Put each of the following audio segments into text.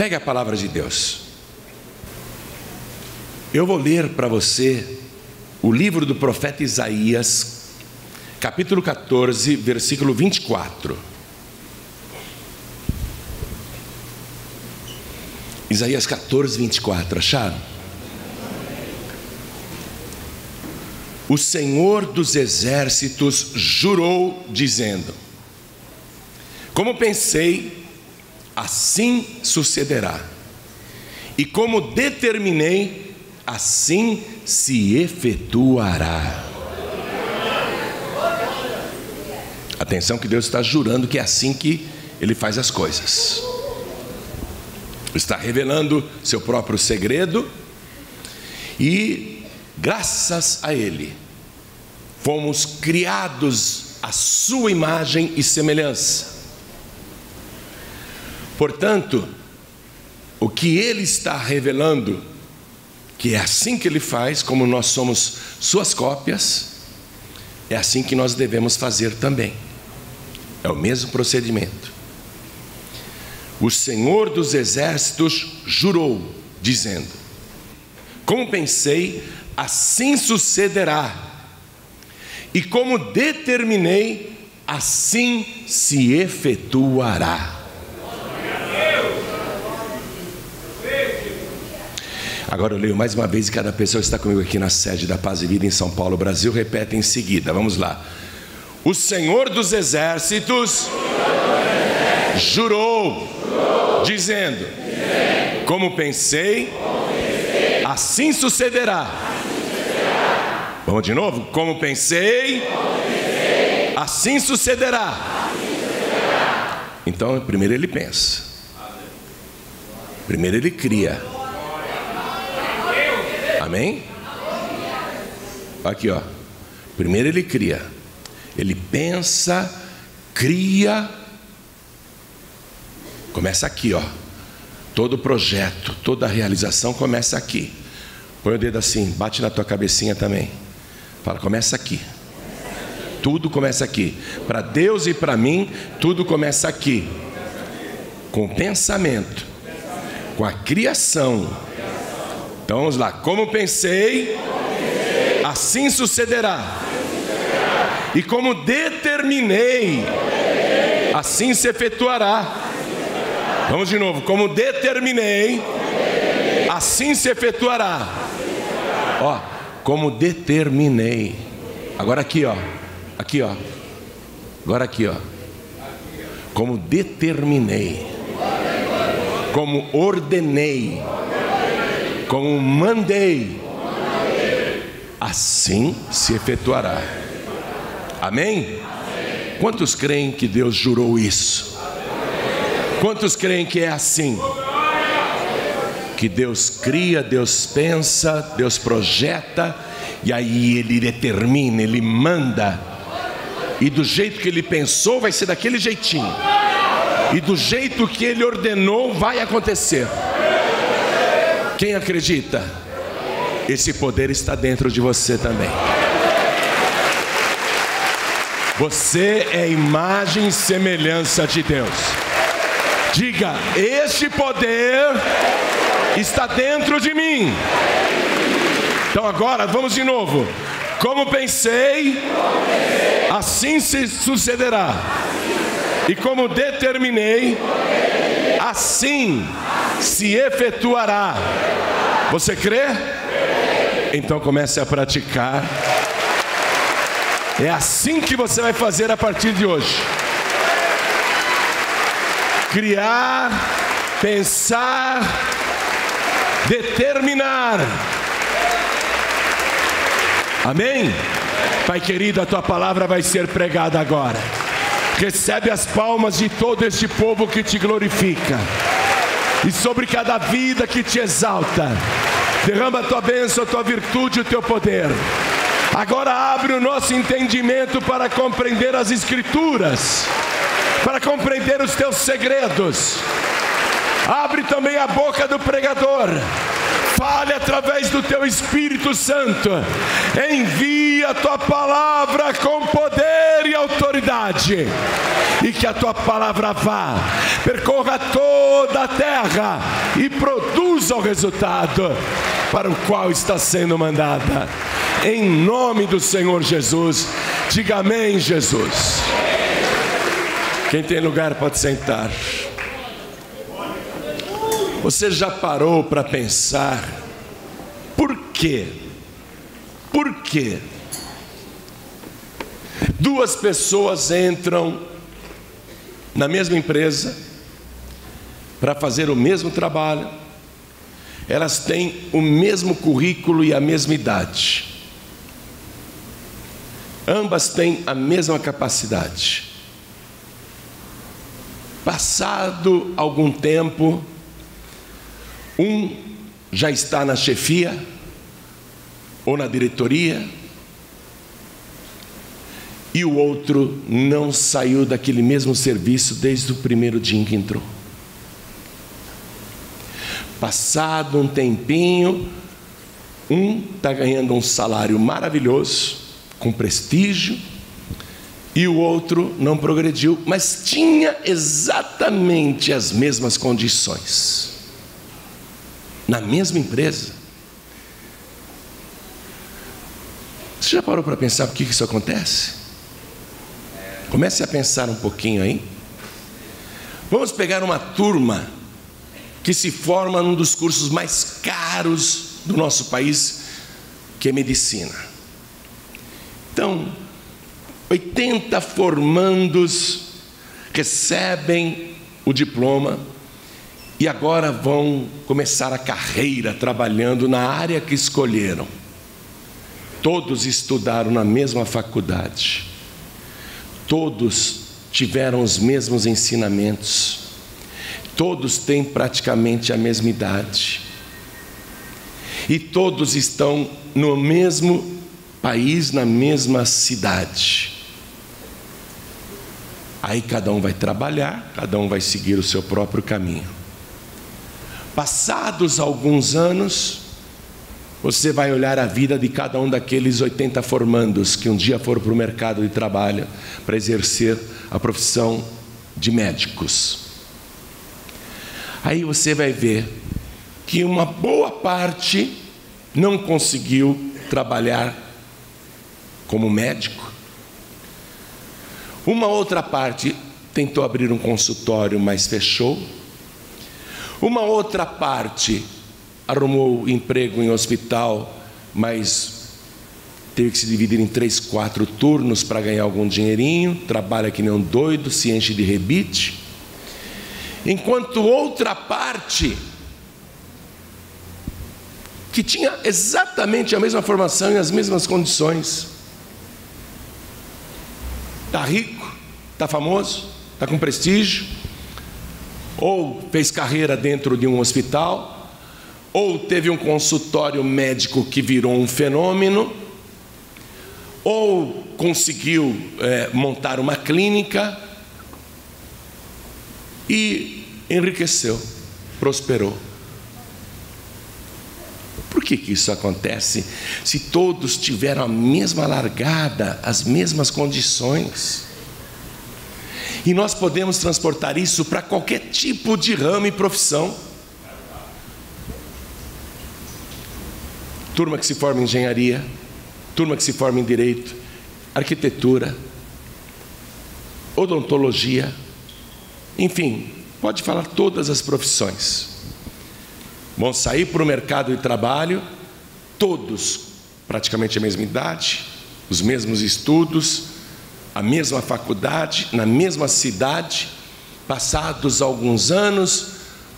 Pegue a palavra de Deus. Eu vou ler para você o livro do profeta Isaías, capítulo 14, versículo 24. Isaías 14, 24, acharam? O Senhor dos exércitos jurou, dizendo: como pensei, assim sucederá, e como determinei, assim se efetuará. Atenção, que Deus está jurando que é assim que Ele faz as coisas. Está revelando seu próprio segredo, e graças a Ele fomos criados à sua imagem e semelhança. Portanto, o que Ele está revelando, que é assim que Ele faz, como nós somos suas cópias, é assim que nós devemos fazer também. É o mesmo procedimento. O Senhor dos exércitos jurou, dizendo: como pensei, assim sucederá, e como determinei, assim se efetuará. Agora eu leio mais uma vez, e cada pessoa que está comigo aqui na sede da Paz e Vida em São Paulo, Brasil, repete em seguida. Vamos lá. O Senhor dos exércitos jurou, dizendo: como pensei, assim sucederá. Vamos de novo? Como pensei, assim sucederá. Então, primeiro ele pensa, primeiro ele cria. Amém? Aqui, ó. Primeiro ele cria. Ele pensa, cria. Começa aqui, ó. Todo projeto, toda realização começa aqui. Põe o dedo assim, bate na tua cabecinha também. Fala, começa aqui. Tudo começa aqui. Para Deus e para mim, tudo começa aqui. Com o pensamento, com a criação. Então vamos lá. Como pensei, assim sucederá. E como determinei, assim se efetuará. Vamos de novo. Como determinei, assim se efetuará. Ó, como determinei. Agora aqui, ó. Aqui, ó. Agora aqui, ó. Como determinei. Como ordenei. Como mandei. Assim se efetuará. Amém? Quantos creem que Deus jurou isso? Quantos creem que é assim? Que Deus cria, Deus pensa, Deus projeta, e aí Ele determina, Ele manda, e do jeito que Ele pensou vai ser daquele jeitinho, e do jeito que Ele ordenou vai acontecer. Quem acredita? Esse poder está dentro de você também. Você é imagem e semelhança de Deus. Diga: este poder está dentro de mim. Então agora vamos de novo. Como pensei, assim se sucederá. E como determinei, assim se efetuará. Você crê? Então comece a praticar. É assim que você vai fazer a partir de hoje. Criar, pensar, determinar. Amém? Pai querido, a tua palavra vai ser pregada agora. Recebe as palmas de todo este povo que te glorifica, e sobre cada vida que te exalta. Derrama a tua bênção, a tua virtude, o teu poder. Agora abre o nosso entendimento para compreender as Escrituras, para compreender os teus segredos. Abre também a boca do pregador. fale através do teu Espírito Santo. Envia a tua palavra com poder e autoridade, e que a tua palavra vá, percorra toda a terra e produza o resultado para o qual está sendo mandada. Em nome do Senhor Jesus, diga amém, Jesus. Quem tem lugar pode sentar. Você já parou para pensar por quê? Por quê? Duas pessoas entram na mesma empresa para fazer o mesmo trabalho, elas têm o mesmo currículo e a mesma idade, ambas têm a mesma capacidade. Passado algum tempo, um já está na chefia ou na diretoria, e o outro não saiu daquele mesmo serviço desde o primeiro dia em que entrou. Passado um tempinho, um está ganhando um salário maravilhoso, com prestígio, e o outro não progrediu, mas tinha exatamente as mesmas condições, na mesma empresa. Você já parou para pensar por que isso acontece? Comece a pensar um pouquinho aí. Vamos pegar uma turma que se forma num dos cursos mais caros do nosso país, que é medicina. Então, 80 formandos recebem o diploma e agora vão começar a carreira trabalhando na área que escolheram. Todos estudaram na mesma faculdade, todos tiveram os mesmos ensinamentos, todos têm praticamente a mesma idade, e todos estão no mesmo país, na mesma cidade. Aí cada um vai trabalhar, cada um vai seguir o seu próprio caminho. Passados alguns anos, você vai olhar a vida de cada um daqueles 80 formandos que um dia foram para o mercado de trabalho para exercer a profissão de médicos. Aí você vai ver que uma boa parte não conseguiu trabalhar como médico. Uma outra parte tentou abrir um consultório, mas fechou. Uma outra parte arrumou emprego em hospital, mas teve que se dividir em 3, 4 turnos para ganhar algum dinheirinho, trabalha que nem um doido, se enche de rebite. Enquanto outra parte, que tinha exatamente a mesma formação e as mesmas condições, está rico, está famoso, está com prestígio, ou fez carreira dentro de um hospital, ou teve um consultório médico que virou um fenômeno, ou conseguiu montar uma clínica e enriqueceu, prosperou. Por que isso acontece se todos tiveram a mesma largada, as mesmas condições? E nós podemos transportar isso para qualquer tipo de ramo e profissão. Turma que se forma em engenharia, turma que se forma em direito, arquitetura, odontologia, enfim, pode falar todas as profissões. Vão sair para o mercado de trabalho, todos praticamente a mesma idade, os mesmos estudos, a mesma faculdade, na mesma cidade. Passados alguns anos,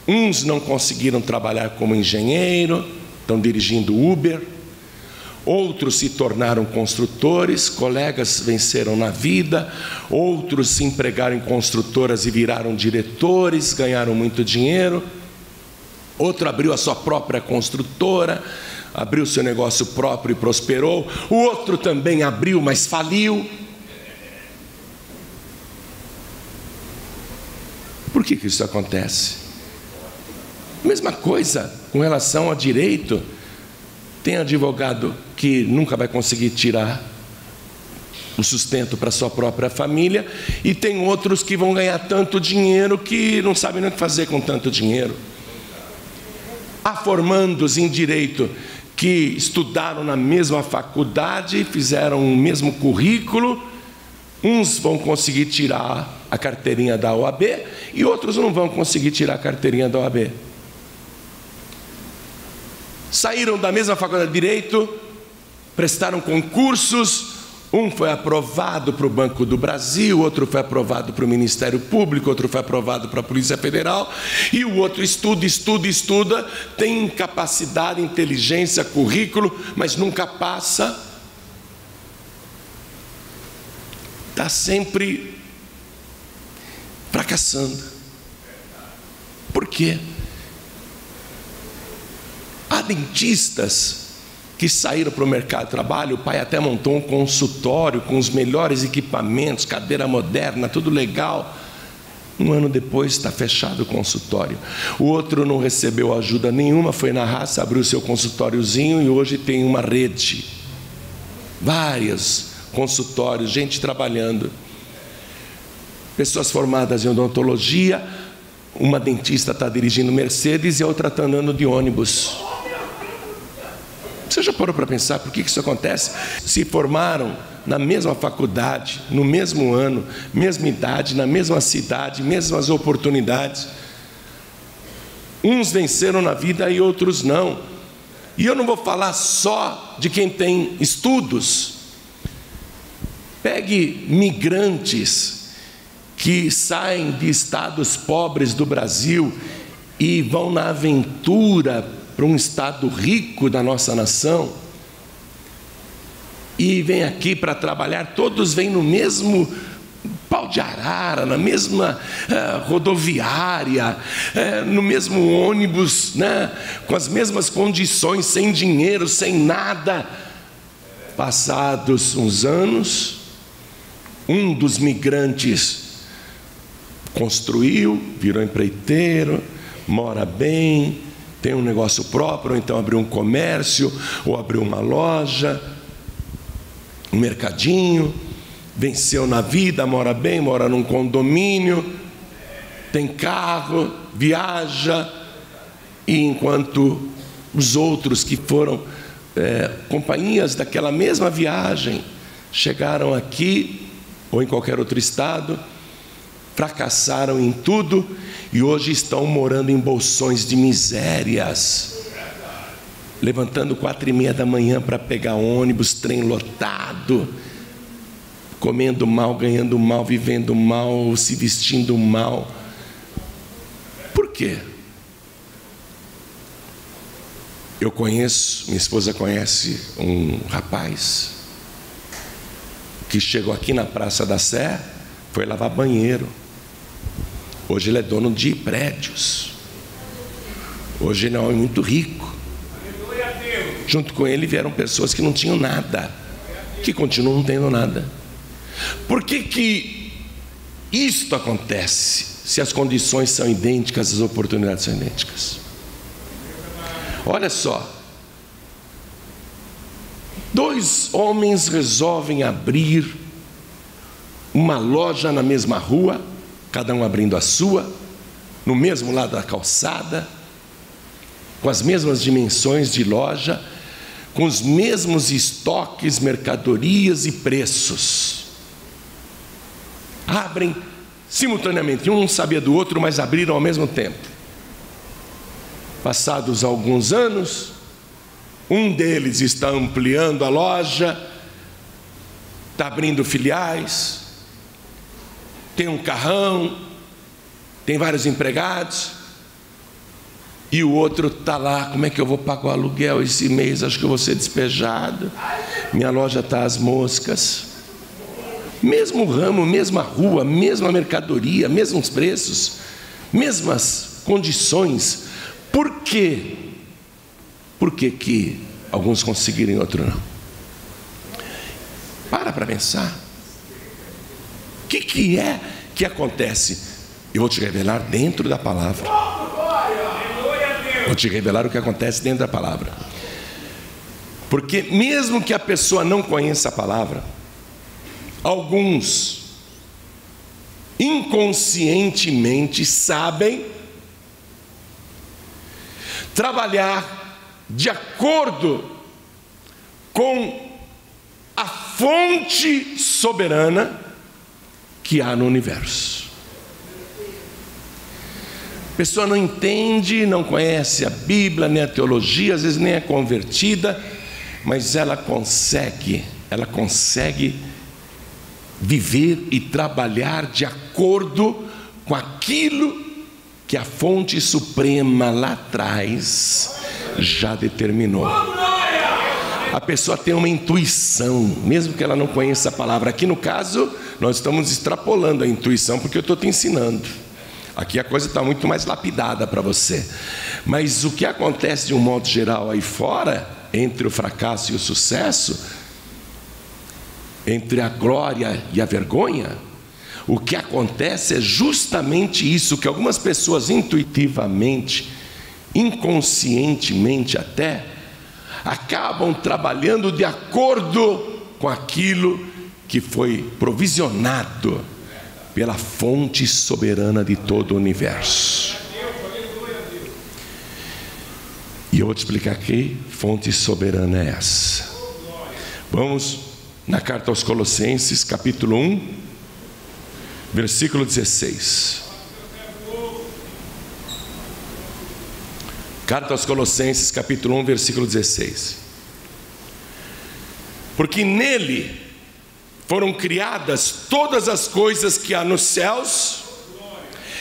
uns não conseguiram trabalhar como engenheiro, estão dirigindo Uber, outros se tornaram construtores, colegas venceram na vida, outros se empregaram em construtoras e viraram diretores, ganharam muito dinheiro, outro abriu a sua própria construtora, abriu seu negócio próprio e prosperou, o outro também abriu, mas faliu. Por que isso acontece? Mesma coisa com relação ao direito. Tem advogado que nunca vai conseguir tirar o sustento para sua própria família, e tem outros que vão ganhar tanto dinheiro que não sabem nem o que fazer com tanto dinheiro. Há formandos em direito que estudaram na mesma faculdade, fizeram o mesmo currículo. Uns vão conseguir tirar a carteirinha da OAB e outros não vão conseguir tirar a carteirinha da OAB. Saíram da mesma faculdade de Direito, prestaram concursos, um foi aprovado para o Banco do Brasil, outro foi aprovado para o Ministério Público, outro foi aprovado para a Polícia Federal, e o outro estuda, tem capacidade, inteligência, currículo, mas nunca passa. Está sempre fracassando. Por quê? Há dentistas que saíram para o mercado de trabalho. O pai até montou um consultório com os melhores equipamentos, cadeira moderna, tudo legal. Um ano depois está fechado o consultório. O outro não recebeu ajuda nenhuma, foi na raça, abriu seu consultóriozinho e hoje tem uma rede. Vários consultórios, gente trabalhando. Pessoas formadas em odontologia. Uma dentista está dirigindo Mercedes e a outra está andando de ônibus. Você já parou para pensar por que isso acontece? Se formaram na mesma faculdade, no mesmo ano, mesma idade, na mesma cidade, mesmas oportunidades. Uns venceram na vida e outros não. E eu não vou falar só de quem tem estudos. Pegue migrantes que saem de estados pobres do Brasil e vão na aventura para um estado rico da nossa nação, e vêm aqui para trabalhar. Todos vêm no mesmo pau de arara, na mesma rodoviária, no mesmo ônibus, né? Com as mesmas condições, sem dinheiro, sem nada. Passados uns anos, um dos migrantes construiu, virou empreiteiro, mora bem, tem um negócio próprio, ou então abriu um comércio, ou abriu uma loja, um mercadinho, venceu na vida, mora bem, mora num condomínio, tem carro, viaja, e enquanto os outros que foram companhias daquela mesma viagem, chegaram aqui, ou em qualquer outro estado, fracassaram em tudo e hoje estão morando em bolsões de misérias, levantando 4h30 da manhã para pegar ônibus, trem lotado, comendo mal, ganhando mal, vivendo mal, se vestindo mal. Por quê? Eu conheço, minha esposa conhece um rapaz que chegou aqui na Praça da Sé, foi lavar banheiro. Hoje ele é dono de prédios. Hoje ele é um homem muito rico. Junto com ele vieram pessoas que não tinham nada, que continuam não tendo nada. Por que isto acontece, se as condições são idênticas, as oportunidades são idênticas? Olha só. 2 homens resolvem abrir uma loja na mesma rua, cada um abrindo a sua, no mesmo lado da calçada, com as mesmas dimensões de loja, com os mesmos estoques, mercadorias e preços. Abrem simultaneamente, um não sabia do outro, mas abriram ao mesmo tempo. Passados alguns anos, um deles está ampliando a loja, está abrindo filiais, tem um carrão, tem vários empregados, e o outro está lá: como é que eu vou pagar o aluguel esse mês? Acho que eu vou ser despejado, minha loja está às moscas. Mesmo ramo, mesma rua, mesma mercadoria, mesmos preços, mesmas condições. Por quê? Por que alguns conseguiram e outros não? Para pensar. O que é que acontece? Eu vou te revelar dentro da palavra. Vou te revelar o que acontece dentro da palavra. Porque mesmo que a pessoa não conheça a palavra, alguns inconscientemente sabem trabalhar de acordo com a fonte soberana que há no universo. A pessoa não entende, não conhece a Bíblia, nem a teologia, às vezes nem é convertida, mas ela consegue viver e trabalhar de acordo com aquilo que a fonte suprema lá atrás já determinou. A pessoa tem uma intuição, mesmo que ela não conheça a palavra. Aqui no caso, nós estamos extrapolando a intuição, porque eu estou te ensinando. Aqui a coisa está muito mais lapidada para você. Mas o que acontece de um modo geral aí fora, entre o fracasso e o sucesso, entre a glória e a vergonha, o que acontece é justamente isso, que algumas pessoas intuitivamente, inconscientemente até, acabam trabalhando de acordo com aquilo que foi provisionado pela fonte soberana de todo o universo. E eu vou te explicar que fonte soberana é essa. Vamos na carta aos Colossenses, capítulo 1, versículo 16. Carta aos Colossenses, capítulo 1, versículo 16. Porque nele foram criadas todas as coisas que há nos céus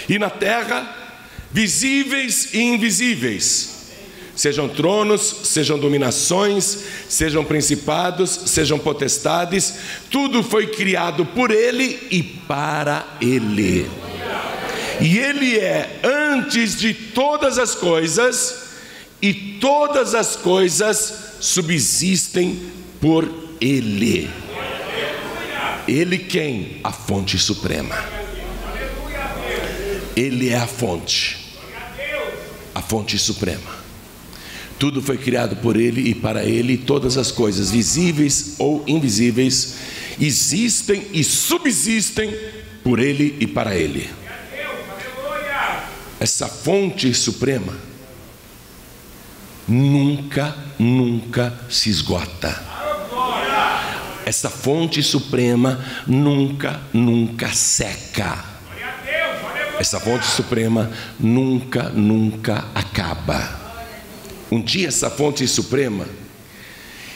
e na terra, visíveis e invisíveis, sejam tronos, sejam dominações, sejam principados, sejam potestades, tudo foi criado por ele e para ele. E ele é antes de todas as coisas, e todas as coisas subsistem por ele. Ele quem? A fonte suprema. Ele é a fonte suprema. Tudo foi criado por ele e para ele, e todas as coisas, visíveis ou invisíveis, existem e subsistem por ele e para ele. Essa fonte suprema nunca se esgota. Essa fonte suprema nunca seca. Essa fonte suprema nunca acaba. Um dia essa fonte suprema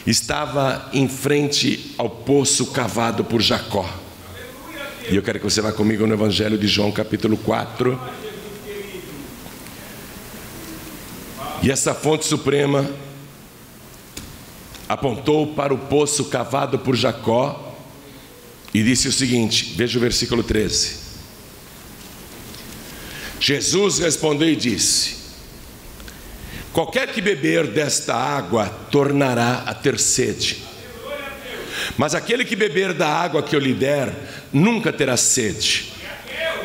estava em frente ao poço cavado por Jacó. E eu quero que você vá comigo no Evangelho de João, capítulo 4. E essa fonte suprema apontou para o poço cavado por Jacó e disse o seguinte, veja o versículo 13. Jesus respondeu e disse: qualquer que beber desta água tornará a ter sede, mas aquele que beber da água que eu lhe der nunca terá sede,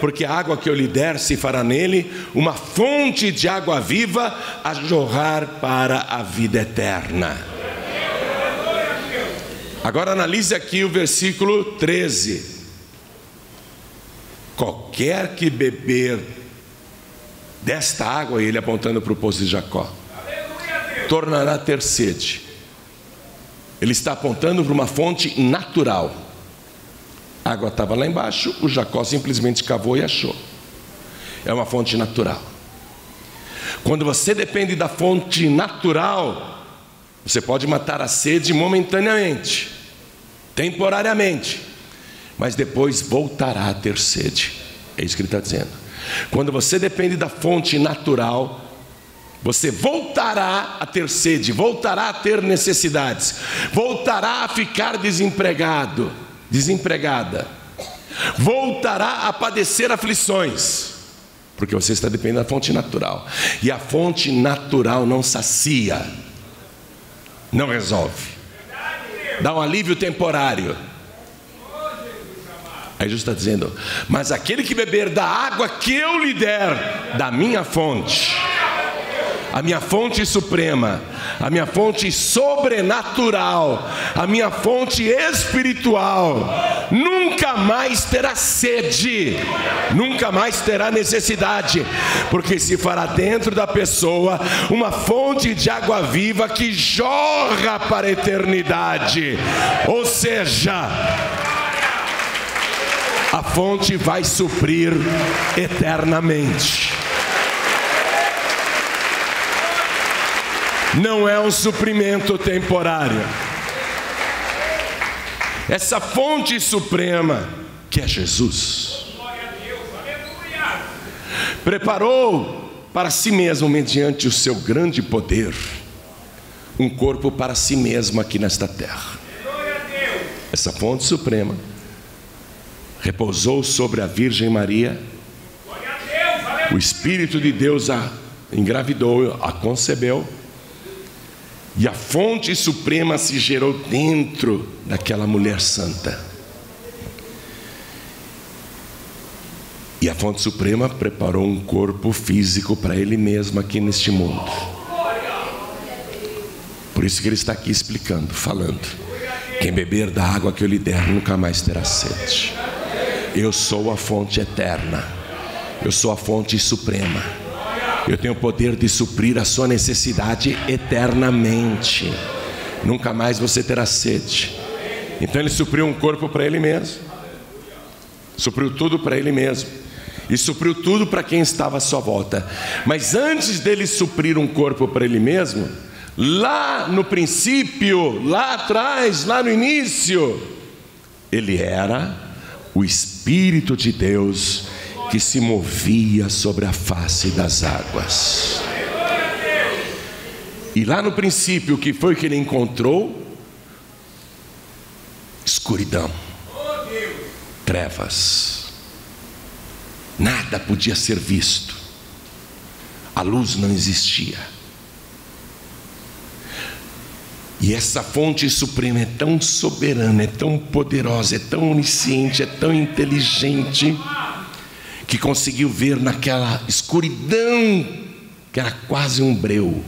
porque a água que eu lhe der se fará nele uma fonte de água viva a jorrar para a vida eterna. Agora analise aqui o versículo 13. Qualquer que beber desta água, ele apontando para o poço de Jacó, tornará a ter sede. Ele está apontando para uma fonte natural. A água estava lá embaixo, o Jacó simplesmente cavou e achou. É uma fonte natural. Quando você depende da fonte natural, você pode matar a sede momentaneamente, temporariamente, mas depois voltará a ter sede. É isso que ele está dizendo. Quando você depende da fonte natural, você voltará a ter sede, voltará a ter necessidades, voltará a ficar desempregado, desempregada, voltará a padecer aflições, porque você está dependendo da fonte natural. E a fonte natural não sacia, não resolve, dá um alívio temporário. Aí Jesus está dizendo: mas aquele que beber da água que eu lhe der, da minha fonte, a minha fonte suprema, a minha fonte sobrenatural, a minha fonte espiritual, nunca mais terá sede, nunca mais terá necessidade, porque se fará dentro da pessoa uma fonte de água viva que jorra para a eternidade. Ou seja, a fonte vai suprir eternamente. Não é um suprimento temporário. Essa fonte suprema, que é Jesus, preparou para si mesmo, mediante o seu grande poder, um corpo para si mesmo aqui nesta terra. Essa fonte suprema repousou sobre a Virgem Maria. O Espírito de Deus a engravidou, a concebeu. E a fonte suprema se gerou dentro daquela mulher santa. E a fonte suprema preparou um corpo físico para ele mesmo aqui neste mundo. Por isso que ele está aqui explicando, falando: quem beber da água que eu lhe der nunca mais terá sede. Eu sou a fonte eterna, eu sou a fonte suprema. Eu tenho o poder de suprir a sua necessidade eternamente. Nunca mais você terá sede. Então ele supriu um corpo para ele mesmo, supriu tudo para ele mesmo, e supriu tudo para quem estava à sua volta. Mas antes dele suprir um corpo para ele mesmo, lá no princípio, lá atrás, lá no início, ele era o Espírito de Deus que se movia sobre a face das águas. E lá no princípio, o que foi que ele encontrou? Escuridão, trevas. Nada podia ser visto. A luz não existia. E essa fonte suprema é tão soberana, é tão poderosa, é tão onisciente, é tão inteligente, que conseguiu ver naquela escuridão, que era quase um breu,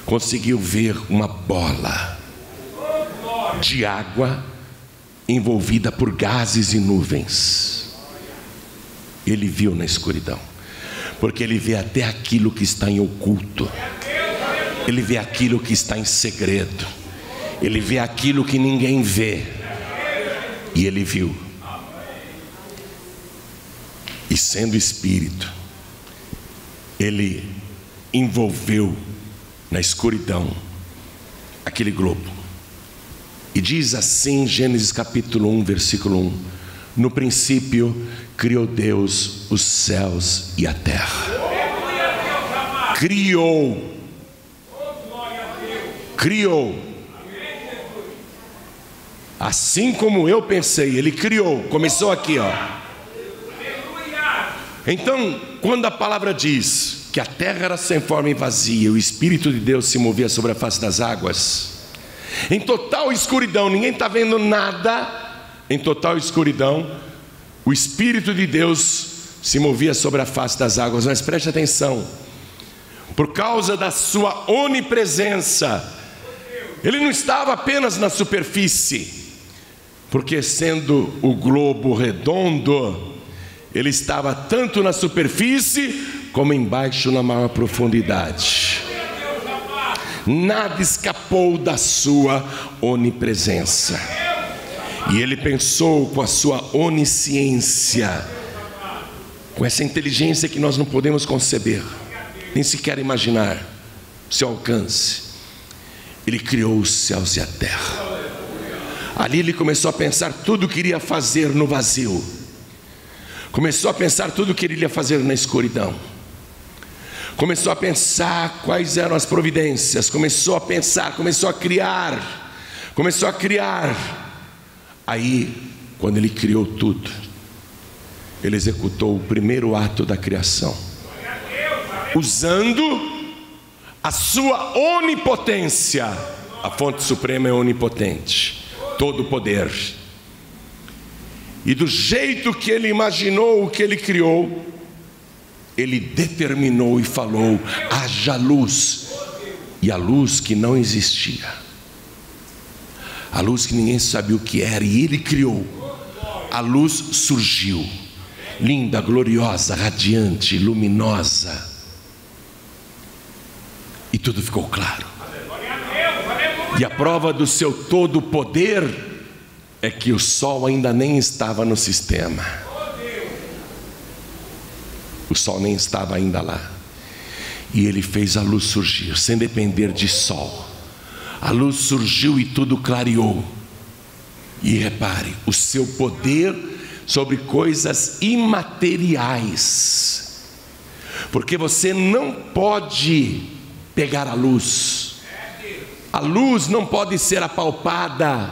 conseguiu ver uma bola de água envolvida por gases e nuvens. Ele viu na escuridão, porque ele vê até aquilo que está em oculto, ele vê aquilo que está em segredo, ele vê aquilo que ninguém vê, e ele viu. E sendo Espírito, ele envolveu na escuridão aquele globo. E diz assim, Gênesis capítulo 1, versículo 1: no princípio criou Deus os céus e a terra. Criou. Assim como eu pensei, ele criou. Começou aqui, ó. Então, quando a palavra diz que a terra era sem forma e vazia, o Espírito de Deus se movia sobre a face das águas, em total escuridão, ninguém está vendo nada, em total escuridão, o Espírito de Deus se movia sobre a face das águas. Mas preste atenção, por causa da sua onipresença, ele não estava apenas na superfície, porque sendo o globo redondo, ele estava tanto na superfície como embaixo na maior profundidade. Nada escapou da sua onipresença. E ele pensou com a sua onisciência, com essa inteligência que nós não podemos conceber, nem sequer imaginar o seu alcance. Ele criou os céus e a terra. Ali ele começou a pensar tudo o que iria fazer no vazio. Começou a pensar tudo o que ele iria fazer na escuridão. Começou a pensar quais eram as providências. Começou a pensar, começou a criar. Aí, quando ele criou tudo, ele executou o primeiro ato da criação, usando a sua onipotência. A fonte suprema é onipotente, todo poder. E do jeito que ele imaginou o que ele criou, Ele determinou e falou: haja luz. E a luz que não existia, a luz que ninguém sabia o que era, e Ele criou, a luz surgiu, linda, gloriosa, radiante, luminosa, e tudo ficou claro. E a prova do seu todo poder é que o sol ainda nem estava no sistema. O sol nem estava ainda lá. E Ele fez a luz surgir, sem depender de sol. A luz surgiu e tudo clareou. E repare, o seu poder sobre coisas imateriais. Porque você não pode pegar a luz. A luz não pode ser apalpada,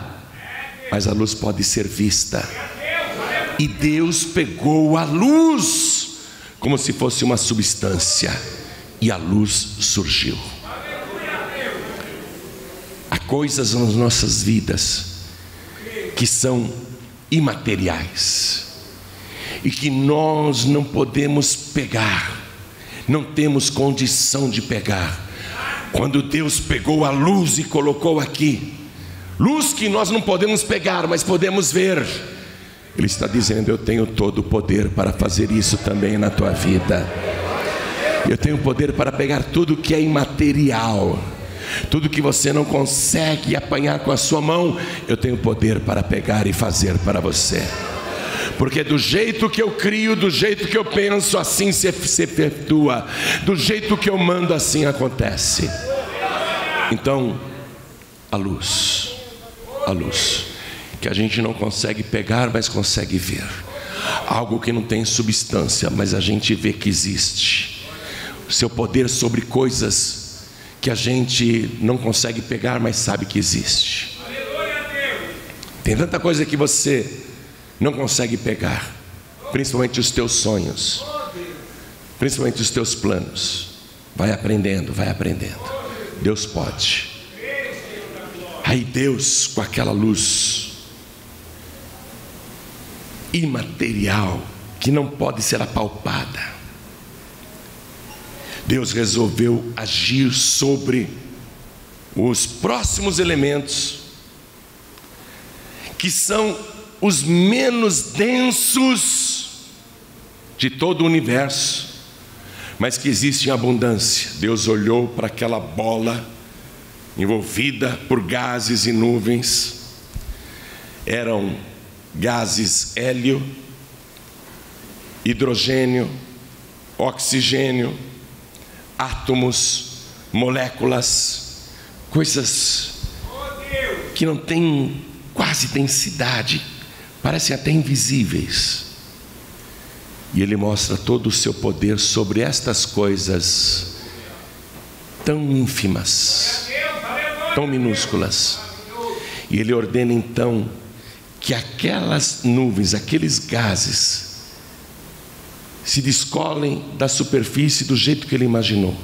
mas a luz pode ser vista. E Deus pegou a luz como se fosse uma substância, e a luz surgiu. Há coisas nas nossas vidas que são imateriais e que nós não podemos pegar, não temos condição de pegar. Quando Deus pegou a luz e colocou aqui, luz que nós não podemos pegar, mas podemos ver, Ele está dizendo: eu tenho todo o poder para fazer isso também na tua vida. Eu tenho poder para pegar tudo que é imaterial, tudo que você não consegue apanhar com a sua mão, eu tenho poder para pegar e fazer para você. Porque do jeito que eu crio, do jeito que eu penso, assim se efetua. Do jeito que eu mando, assim acontece. Então, a luz, que a gente não consegue pegar, mas consegue ver. Algo que não tem substância, mas a gente vê que existe. O seu poder sobre coisas que a gente não consegue pegar, mas sabe que existe. Tem tanta coisa que você não consegue pegar, principalmente os teus sonhos, principalmente os teus planos. Vai aprendendo. Deus pode. Aí Deus, com aquela luz imaterial, que não pode ser apalpada, Deus resolveu agir sobre os próximos elementos, que são os menos densos de todo o universo, mas que existe em abundância. Deus olhou para aquela bola envolvida por gases e nuvens. Eram gases hélio, hidrogênio, oxigênio, átomos, moléculas, coisas que não têm quase densidade, parecem até invisíveis. E Ele mostra todo o seu poder sobre estas coisas tão ínfimas, tão minúsculas. E Ele ordena então que aquelas nuvens, aqueles gases, se descolem da superfície do jeito que Ele imaginou,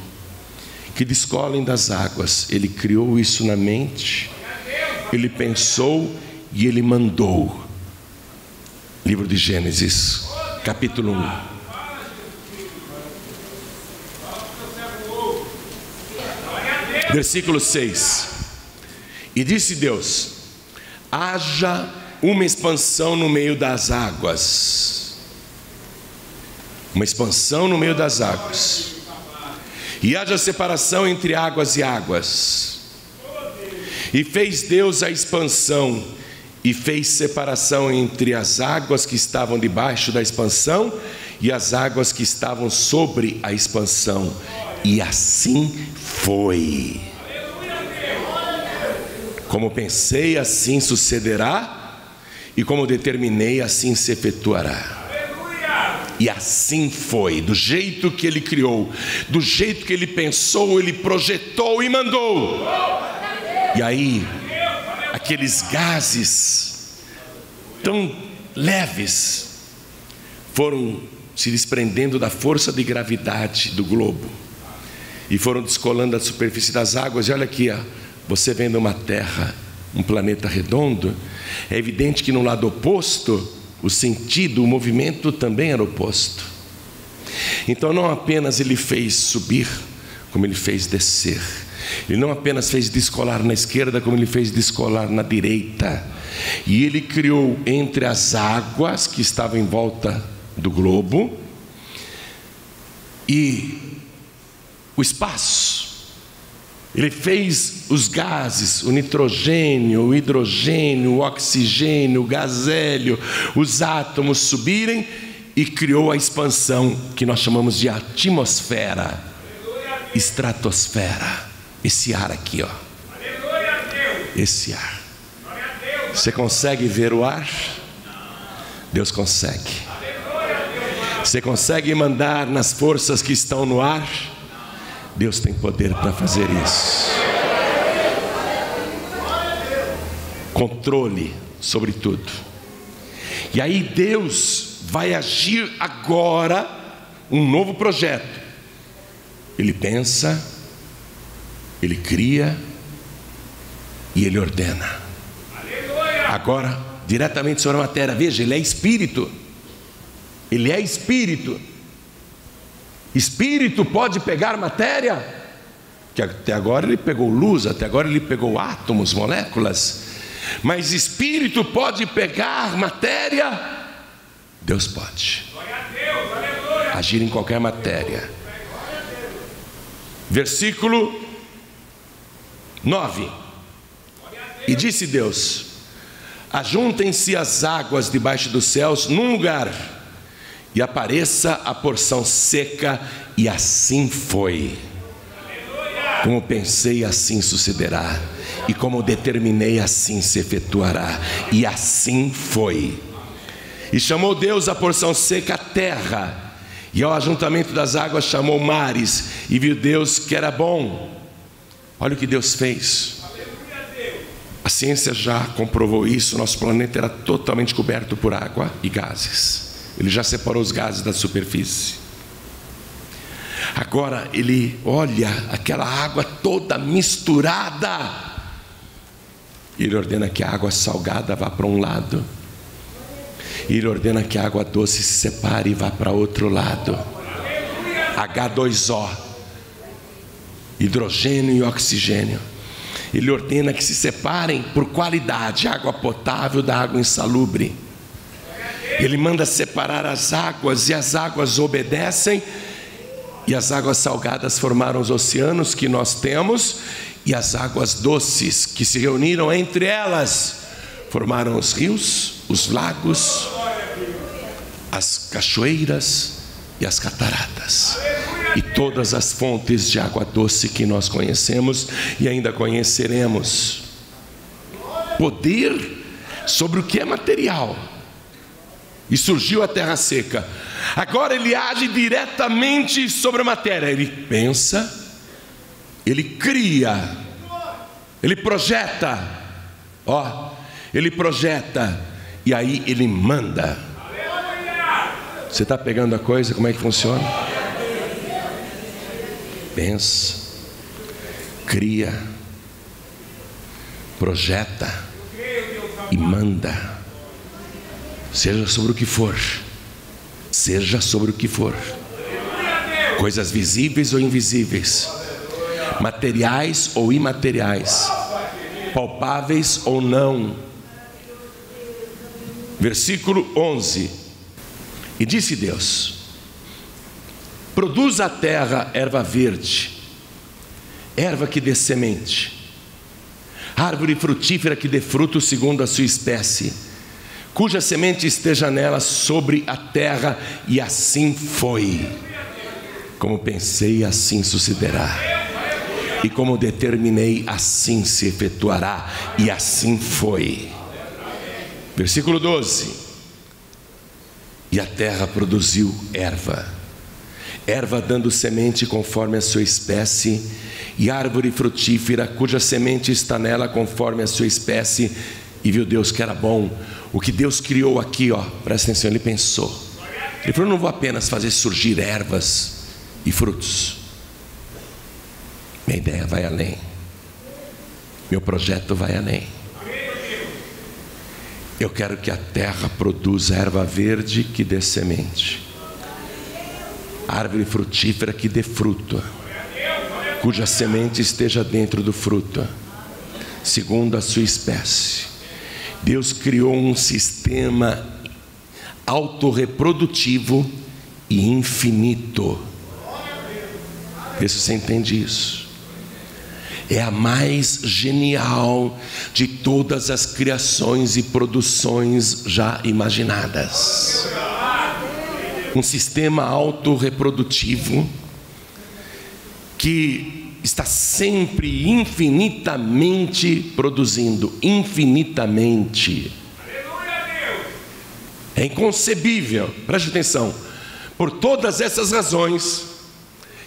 que descolem das águas. Ele criou isso na mente, Ele pensou e Ele mandou. Livro de Gênesis, capítulo 1. Versículo 6. E disse Deus: haja uma expansão no meio das águas. Uma expansão no meio das águas. E haja separação entre águas e águas. E fez Deus a expansão, e fez separação entre as águas que estavam debaixo da expansão e as águas que estavam sobre a expansão. E assim foi. Como pensei, assim sucederá, e como determinei, assim se efetuará. E assim foi, do jeito que Ele criou, do jeito que Ele pensou, Ele projetou e mandou. E aí, aqueles gases tão leves foram se desprendendo da força de gravidade do globo e foram descolando da superfície das águas. E olha aqui, você vendo uma terra, um planeta redondo, é evidente que no lado oposto, o sentido, o movimento também era oposto. Então não apenas Ele fez subir, como Ele fez descer. Ele não apenas fez descolar na esquerda, como Ele fez descolar na direita. E Ele criou entre as águas que estavam em volta do globo e o espaço. Ele fez os gases, o nitrogênio, o hidrogênio, o oxigênio, o gás hélio, os átomos subirem e criou a expansão que nós chamamos de atmosfera, estratosfera. Esse ar aqui, ó. Esse ar. Você consegue ver o ar? Deus consegue. Você consegue mandar nas forças que estão no ar? Deus tem poder para fazer isso. Controle sobre tudo. E aí Deus vai agir agora um novo projeto. Ele pensa, Ele cria e Ele ordena. Agora, diretamente sobre a matéria. Veja, Ele é Espírito. Ele é Espírito. Espírito pode pegar matéria? Que até agora ele pegou luz, até agora ele pegou átomos, moléculas. Mas Espírito pode pegar matéria? Deus pode agir em qualquer matéria. Versículo 9. E disse Deus: ajuntem-se as águas debaixo dos céus num lugar, e apareça a porção seca. E assim foi. Como pensei, assim sucederá, e como determinei, assim se efetuará. E assim foi. E chamou Deus a porção seca terra, e ao ajuntamento das águas chamou mares. E viu Deus que era bom. Olha o que Deus fez. A ciência já comprovou isso. Nosso planeta era totalmente coberto por água e gases. Ele já separou os gases da superfície. Agora Ele olha aquela água toda misturada. Ele ordena que a água salgada vá para um lado. Ele ordena que a água doce se separe e vá para outro lado. H2O, hidrogênio e oxigênio. Ele ordena que se separem por qualidade, água potável da água insalubre. Ele manda separar as águas, e as águas obedecem. E as águas salgadas formaram os oceanos que nós temos, e as águas doces que se reuniram entre elas formaram os rios, os lagos, as cachoeiras e as cataratas. E todas as fontes de água doce que nós conhecemos e ainda conheceremos. Poder sobre o que é material. E surgiu a terra seca. Agora Ele age diretamente sobre a matéria. Ele pensa, Ele cria, Ele projeta. Ele projeta, e aí Ele manda. Você está pegando a coisa? Como é que funciona? Pensa, cria, projeta e manda. Seja sobre o que for. Seja sobre o que for. Coisas visíveis ou invisíveis, materiais ou imateriais, palpáveis ou não. Versículo 11. E disse Deus: produz a terra erva verde, erva que dê semente, árvore frutífera que dê fruto segundo a sua espécie, cuja semente esteja nela sobre a terra. E assim foi. Como pensei, assim sucederá. E como determinei, assim se efetuará. E assim foi. Versículo 12. E a terra produziu erva, erva dando semente conforme a sua espécie, e árvore frutífera, cuja semente está nela conforme a sua espécie. E viu Deus que era bom. O que Deus criou aqui, presta atenção, Ele pensou. Ele falou: não vou apenas fazer surgir ervas e frutos. Minha ideia vai além. Meu projeto vai além. Eu quero que a terra produza erva verde que dê semente, árvore frutífera que dê fruto, cuja semente esteja dentro do fruto, segundo a sua espécie. Deus criou um sistema autorreprodutivo e infinito. Vê se você entende isso. É a mais genial de todas as criações e produções já imaginadas. Um sistema autorreprodutivo que está sempre infinitamente produzindo, infinitamente. É inconcebível, preste atenção, por todas essas razões,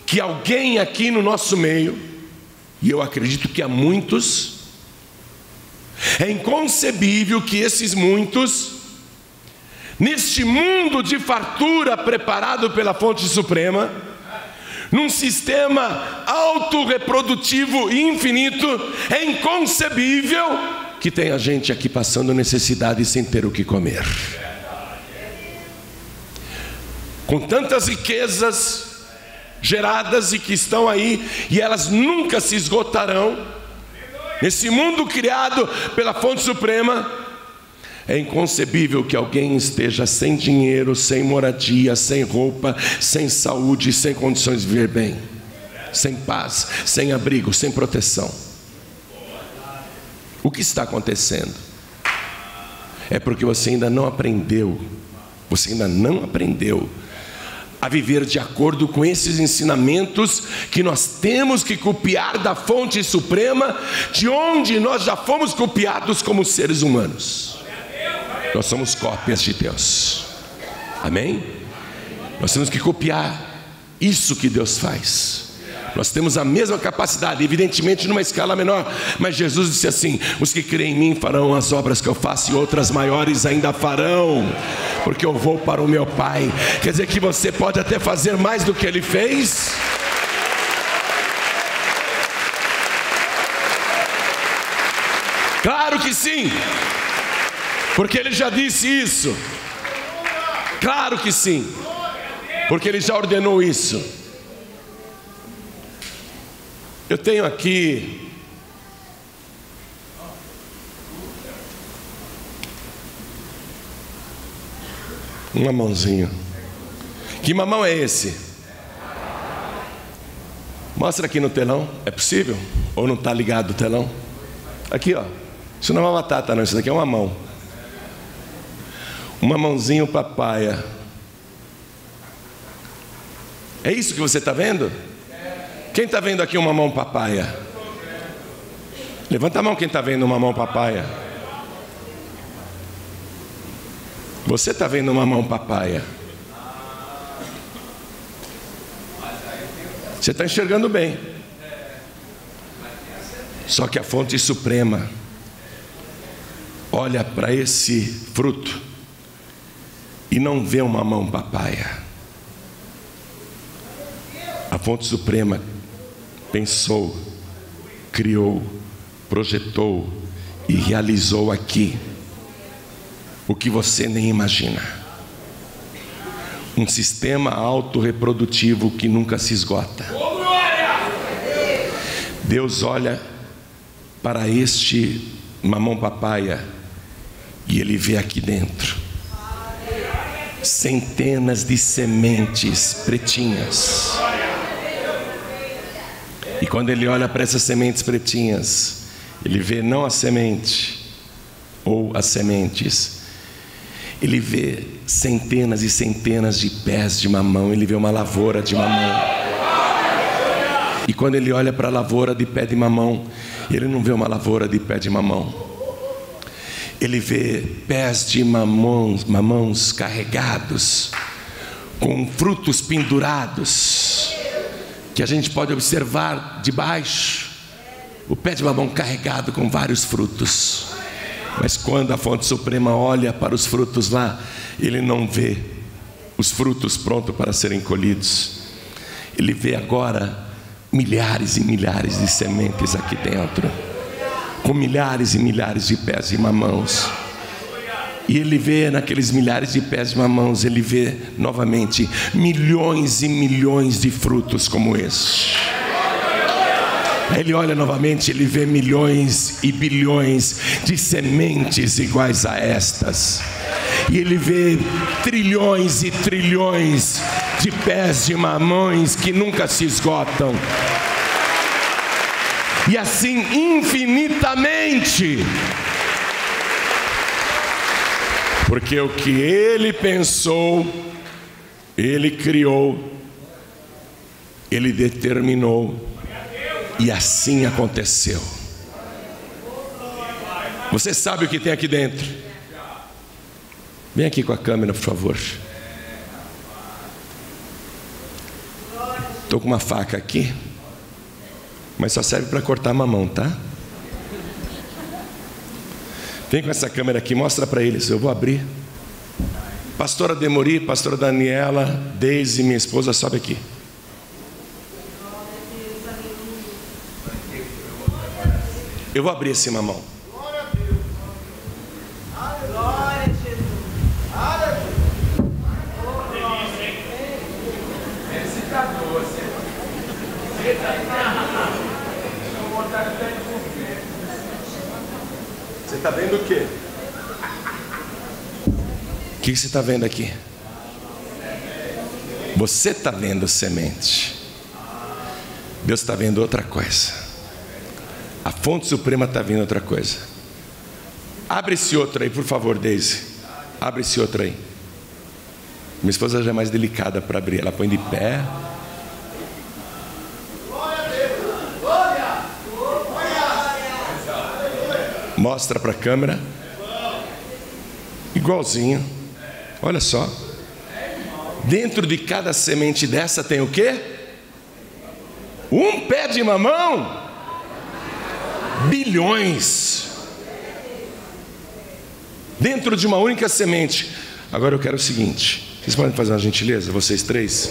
que alguém aqui no nosso meio, e eu acredito que há muitos, é inconcebível que esses muitos, neste mundo de fartura preparado pela fonte suprema, num sistema autorreprodutivo e infinito, é inconcebível que tenha gente aqui passando necessidade sem ter o que comer. Com tantas riquezas geradas e que estão aí, e elas nunca se esgotarão, nesse mundo criado pela fonte suprema, é inconcebível que alguém esteja sem dinheiro, sem moradia, sem roupa, sem saúde, sem condições de viver bem, sem paz, sem abrigo, sem proteção. O que está acontecendo? É porque você ainda não aprendeu a viver de acordo com esses ensinamentos que nós temos que copiar da fonte suprema, de onde nós já fomos copiados como seres humanos. Nós somos cópias de Deus. Amém? Nós temos que copiar isso que Deus faz. Nós temos a mesma capacidade, evidentemente numa escala menor, mas Jesus disse assim: os que creem em mim farão as obras que eu faço, e outras maiores ainda farão, porque eu vou para o meu Pai. Quer dizer que você pode até fazer mais do que Ele fez. Claro que sim, porque Ele já disse isso. Claro que sim, porque Ele já ordenou isso. Eu tenho aqui um mamãozinho. Que mamão é esse? Mostra aqui no telão. É possível? Ou não está ligado o telão? Aqui, ó. Isso não é uma batata, não. Isso daqui é um mamão. Um mamãozinho papaya. É isso que você está vendo? Quem está vendo aqui um mamão papaya? Levanta a mão quem está vendo um mamão papaya. Você está vendo um mamão papaya? Você está enxergando bem. Só que a fonte suprema olha para esse fruto e não vê um mamão papaya. A fonte suprema pensou, criou, projetou e realizou aqui o que você nem imagina. Um sistema autorreprodutivo que nunca se esgota. Deus olha para este mamão papaya e Ele vê aqui dentro centenas de sementes pretinhas. E quando Ele olha para essas sementes pretinhas, Ele vê não a semente ou as sementes, Ele vê centenas e centenas de pés de mamão. Ele vê uma lavoura de mamão. E quando Ele olha para a lavoura de pé de mamão, Ele não vê uma lavoura de pé de mamão. Ele vê pés de mamãos carregados, com frutos pendurados, que a gente pode observar de baixo, o pé de mamão carregado com vários frutos. Mas quando a fonte suprema olha para os frutos lá, Ele não vê os frutos prontos para serem colhidos. Ele vê agora milhares e milhares de sementes aqui dentro, com milhares e milhares de pés de mamãos. E ele vê naqueles milhares de pés de mamãos, ele vê novamente milhões e milhões de frutos como esse. Aí ele olha novamente, ele vê milhões e bilhões de sementes iguais a estas. E ele vê trilhões e trilhões de pés de mamões que nunca se esgotam. E assim infinitamente. Porque o que ele pensou, ele criou, ele determinou, e assim aconteceu. Você sabe o que tem aqui dentro? Vem aqui com a câmera, por favor. Estou com uma faca aqui, mas só serve para cortar mamão, tá? Vem com essa câmera aqui, mostra para eles, eu vou abrir. Pastora Demori, pastora Daniela, Deise, minha esposa, sobe aqui. Eu vou abrir esse mamão. Glória a Deus. Glória a Jesus. Esse tá doce. Você está vendo o quê? O que você está vendo aqui? Você está vendo semente. Deus está vendo outra coisa. A fonte suprema está vendo outra coisa. Abre esse outro aí, por favor, Deise. Abre esse outro aí. Minha esposa já é mais delicada para abrir. Ela põe de pé. Mostra para a câmera. Igualzinho. Olha só. Dentro de cada semente dessa tem o quê? Um pé de mamão. Bilhões. Dentro de uma única semente. Agora eu quero o seguinte. Vocês podem fazer uma gentileza, vocês três?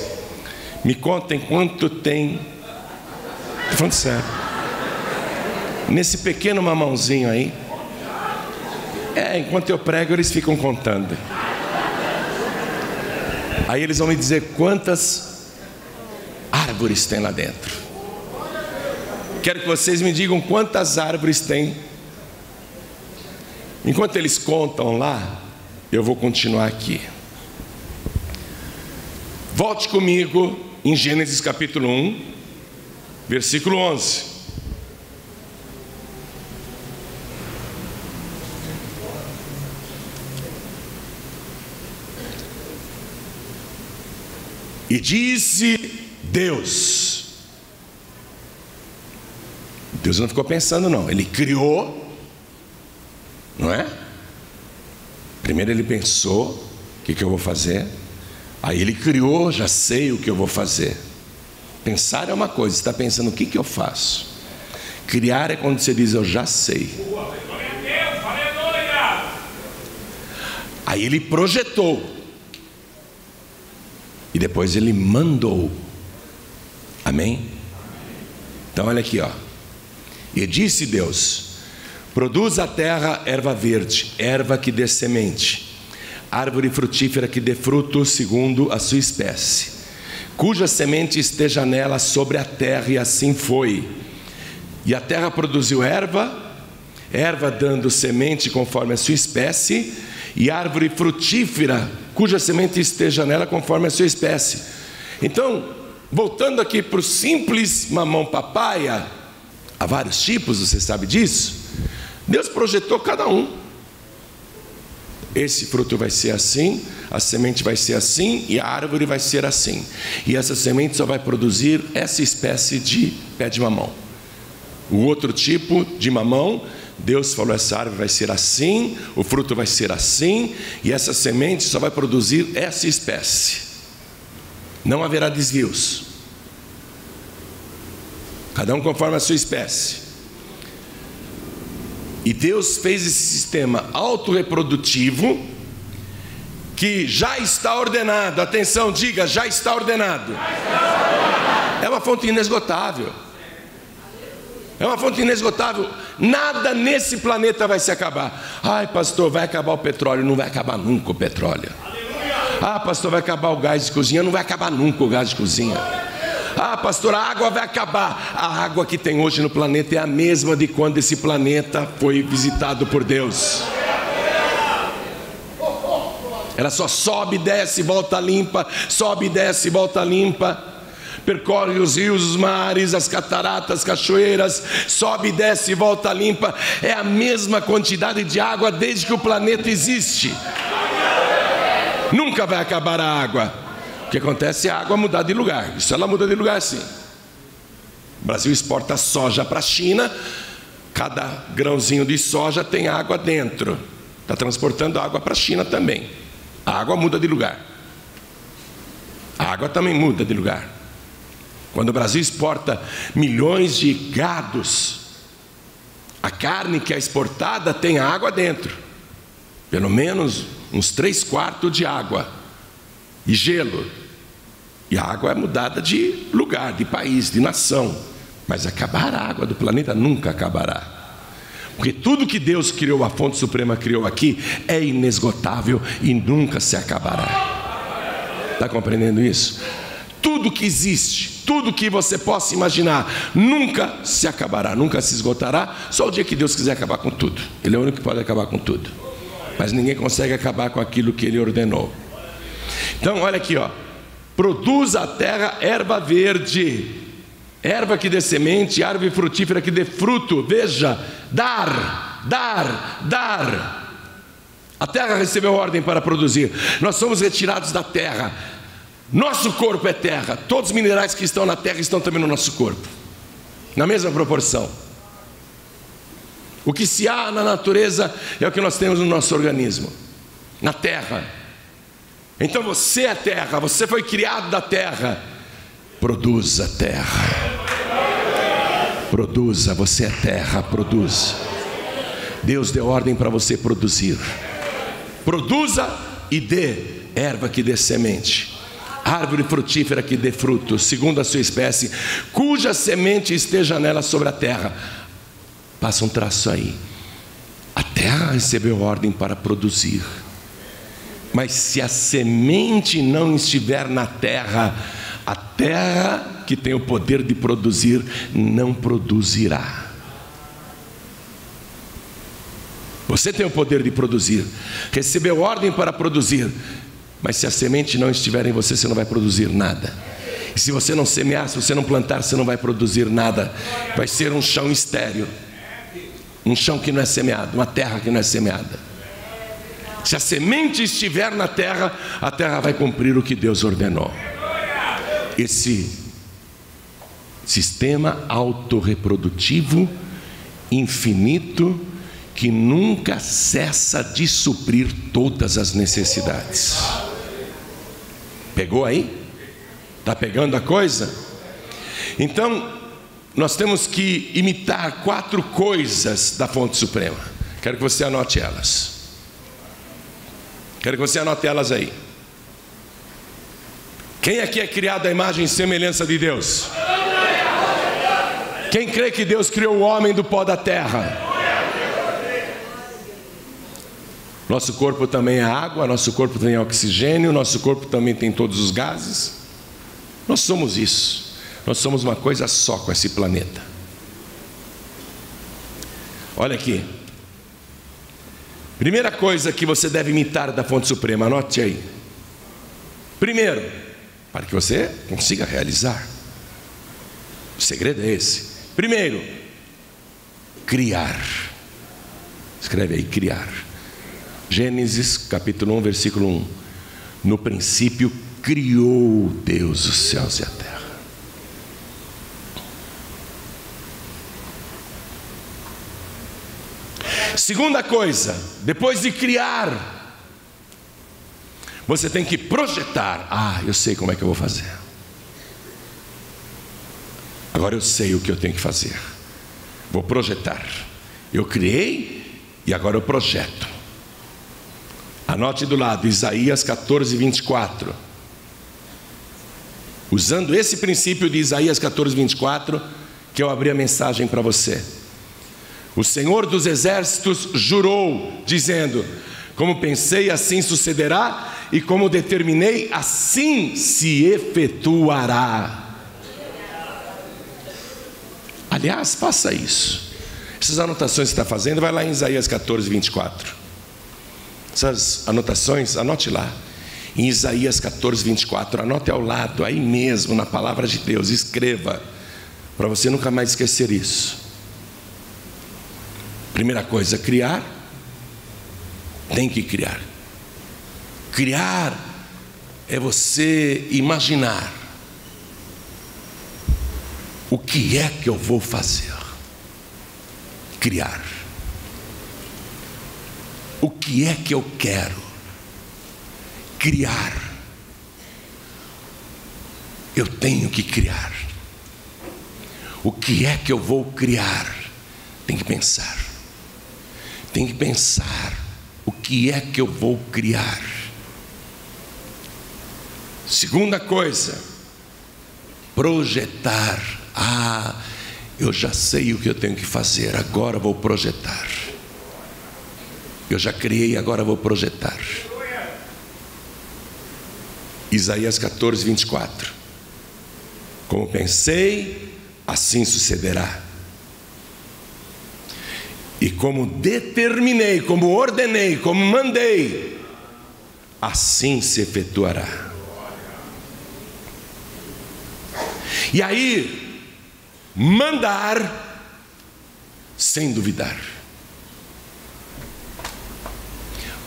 Me contem quanto tem. Estou falando sério. Nesse pequeno mamãozinho aí. Enquanto eu prego, eles ficam contando. Aí eles vão me dizer quantas árvores tem lá dentro. Quero que vocês me digam quantas árvores tem. Enquanto eles contam lá, eu vou continuar aqui. Volte comigo em Gênesis capítulo 1, versículo 11. E disse Deus. Deus não ficou pensando não, Ele criou, não é? Primeiro Ele pensou, o que eu vou fazer? Aí Ele criou, já sei o que eu vou fazer. Pensar é uma coisa, você está pensando o que eu faço? Criar é quando você diz eu já sei. Aí Ele projetou. E depois Ele mandou. Amém? Então olha aqui, ó. E disse Deus: produz a terra erva verde, erva que dê semente, árvore frutífera que dê fruto segundo a sua espécie, cuja semente esteja nela sobre a terra. E assim foi. E a terra produziu erva, erva dando semente conforme a sua espécie, e árvore frutífera cuja semente esteja nela conforme a sua espécie. Então, voltando aqui para o simples mamão papaya, há vários tipos, você sabe disso. Deus projetou cada um. Esse fruto vai ser assim, a semente vai ser assim, e a árvore vai ser assim. E essa semente só vai produzir essa espécie de pé de mamão. O outro tipo de mamão, Deus falou: essa árvore vai ser assim, o fruto vai ser assim, e essa semente só vai produzir essa espécie. Não haverá desvios. Cada um conforme a sua espécie. E Deus fez esse sistema autorreprodutivo que já está ordenado. Atenção, diga, já está ordenado. É uma fonte inesgotável. É uma fonte inesgotável. Nada nesse planeta vai se acabar. Ai, pastor, vai acabar o petróleo. Não vai acabar nunca o petróleo. Ah, pastor, vai acabar o gás de cozinha. Não vai acabar nunca o gás de cozinha. Ah, pastor, a água vai acabar. A água que tem hoje no planeta é a mesma de quando esse planeta foi visitado por Deus. Ela só sobe, desce, volta limpa. Sobe, desce, volta limpa. Percorre os rios, os mares, as cataratas, as cachoeiras, sobe, desce e volta limpa. É a mesma quantidade de água desde que o planeta existe. Nunca vai acabar a água. O que acontece é a água mudar de lugar. Isso ela muda de lugar, sim. O Brasil exporta soja para a China. Cada grãozinho de soja tem água dentro. Está transportando água para a China também. A água muda de lugar. A água também muda de lugar. Quando o Brasil exporta milhões de gados, a carne que é exportada tem água dentro. Pelo menos uns 3/4 de água e gelo. E a água é mudada de lugar, de país, de nação. Mas acabar a água do planeta nunca acabará. Porque tudo que Deus criou, a fonte suprema criou aqui, é inesgotável e nunca se acabará. Está compreendendo isso? Tudo que existe, tudo que você possa imaginar, nunca se acabará, nunca se esgotará. Só o dia que Deus quiser acabar com tudo. Ele é o único que pode acabar com tudo. Mas ninguém consegue acabar com aquilo que Ele ordenou. Então, olha aqui, ó. Produz a terra erva verde, erva que dê semente, árvore frutífera que dê fruto. Veja, dar. A terra recebeu ordem para produzir. Nós somos retirados da terra. Nosso corpo é terra. Todos os minerais que estão na terra estão também no nosso corpo, na mesma proporção. O que se há na natureza é o que nós temos no nosso organismo, na terra. Então você é terra, você foi criado da terra. Produza terra. Produza, você é terra, produza. Deus deu ordem para você produzir. Produza e dê erva que dê semente, árvore frutífera que dê fruto, segundo a sua espécie, cuja semente esteja nela sobre a terra. Passa um traço aí. A terra recebeu ordem para produzir. Mas se a semente não estiver na terra, a terra que tem o poder de produzir não produzirá. Você tem o poder de produzir, recebeu ordem para produzir. Mas se a semente não estiver em você, você não vai produzir nada. E se você não semear, se você não plantar, você não vai produzir nada. Vai ser um chão estéril, um chão que não é semeado, uma terra que não é semeada. Se a semente estiver na terra, a terra vai cumprir o que Deus ordenou. Esse sistema autorreprodutivo, infinito, que nunca cessa de suprir todas as necessidades. Pegou aí? Está pegando a coisa? Então, nós temos que imitar 4 coisas da fonte suprema. Quero que você anote elas. Quero que você anote elas aí. Quem aqui é criado à imagem e semelhança de Deus? Quem crê que Deus criou o homem do pó da terra? Nosso corpo também é água, nosso corpo tem oxigênio, nosso corpo também tem todos os gases. Nós somos isso. Nós somos uma coisa só com esse planeta. Olha aqui. Primeira coisa que você deve imitar da fonte suprema, anote aí. Primeiro, para que você consiga realizar. O segredo é esse. Primeiro, criar. Escreve aí, criar. Gênesis capítulo 1, versículo 1. No princípio criou Deus os céus e a terra. Segunda coisa, depois de criar, você tem que projetar. Ah, eu sei como é que eu vou fazer. Agora eu sei o que eu tenho que fazer. Vou projetar. Eu criei e agora eu projeto. Anote do lado, Isaías 14, 24. Usando esse princípio de Isaías 14, 24, que eu abri a mensagem para você. O Senhor dos Exércitos jurou, dizendo: como pensei, assim sucederá, e como determinei, assim se efetuará. Aliás, faça isso. Essas anotações que você está fazendo, vai lá em Isaías 14, 24. Essas anotações, anote lá. Em Isaías 14, 24, anote ao lado, aí mesmo, na palavra de Deus, escreva, para você nunca mais esquecer isso. Primeira coisa, criar. Tem que criar. Criar é você imaginar o que é que eu vou fazer. Criar. O que é que eu quero? Criar. Eu tenho que criar. O que é que eu vou criar? Tem que pensar. Tem que pensar. O que é que eu vou criar? Segunda coisa, projetar. Eu já sei o que eu tenho que fazer, agora vou projetar. Eu já criei, agora vou projetar. Isaías 14, 24. Como pensei, assim sucederá. E como determinei, como ordenei, como mandei, assim se efetuará. E aí, mandar sem duvidar.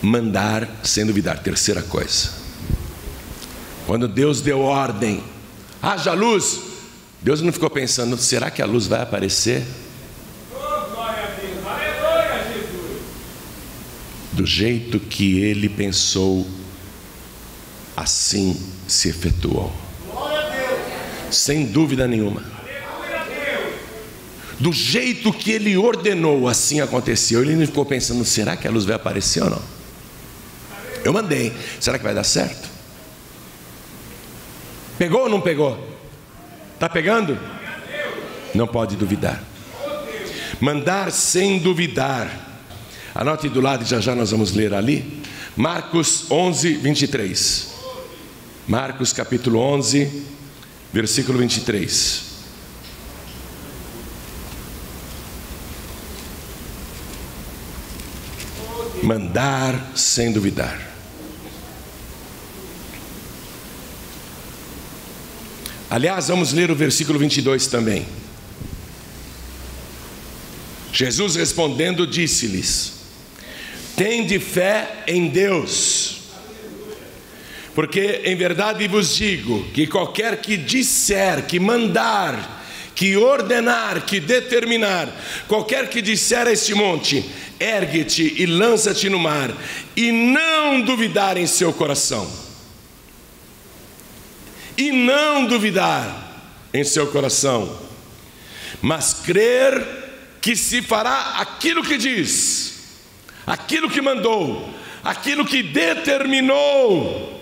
Mandar sem duvidar. Terceira coisa. Quando Deus deu ordem, haja luz, Deus não ficou pensando: será que a luz vai aparecer? Do jeito que ele pensou, assim se efetuou. Sem dúvida nenhuma. Do jeito que ele ordenou, assim aconteceu. Ele não ficou pensando: será que a luz vai aparecer ou não? Eu mandei, será que vai dar certo? Pegou ou não pegou? Está pegando? Não pode duvidar. Mandar sem duvidar. Anote do lado e já já nós vamos ler ali. Marcos 11, 23. Marcos capítulo 11, versículo 23. Mandar sem duvidar. Aliás, vamos ler o versículo 22 também. Jesus respondendo disse-lhes: tende fé em Deus, porque em verdade vos digo que qualquer que disser, que mandar, que ordenar, que determinar, qualquer que disser a este monte: ergue-te e lança-te no mar, e não duvidar em seu coração, e não duvidar em seu coração, mas crer que se fará aquilo que diz, aquilo que mandou, aquilo que determinou.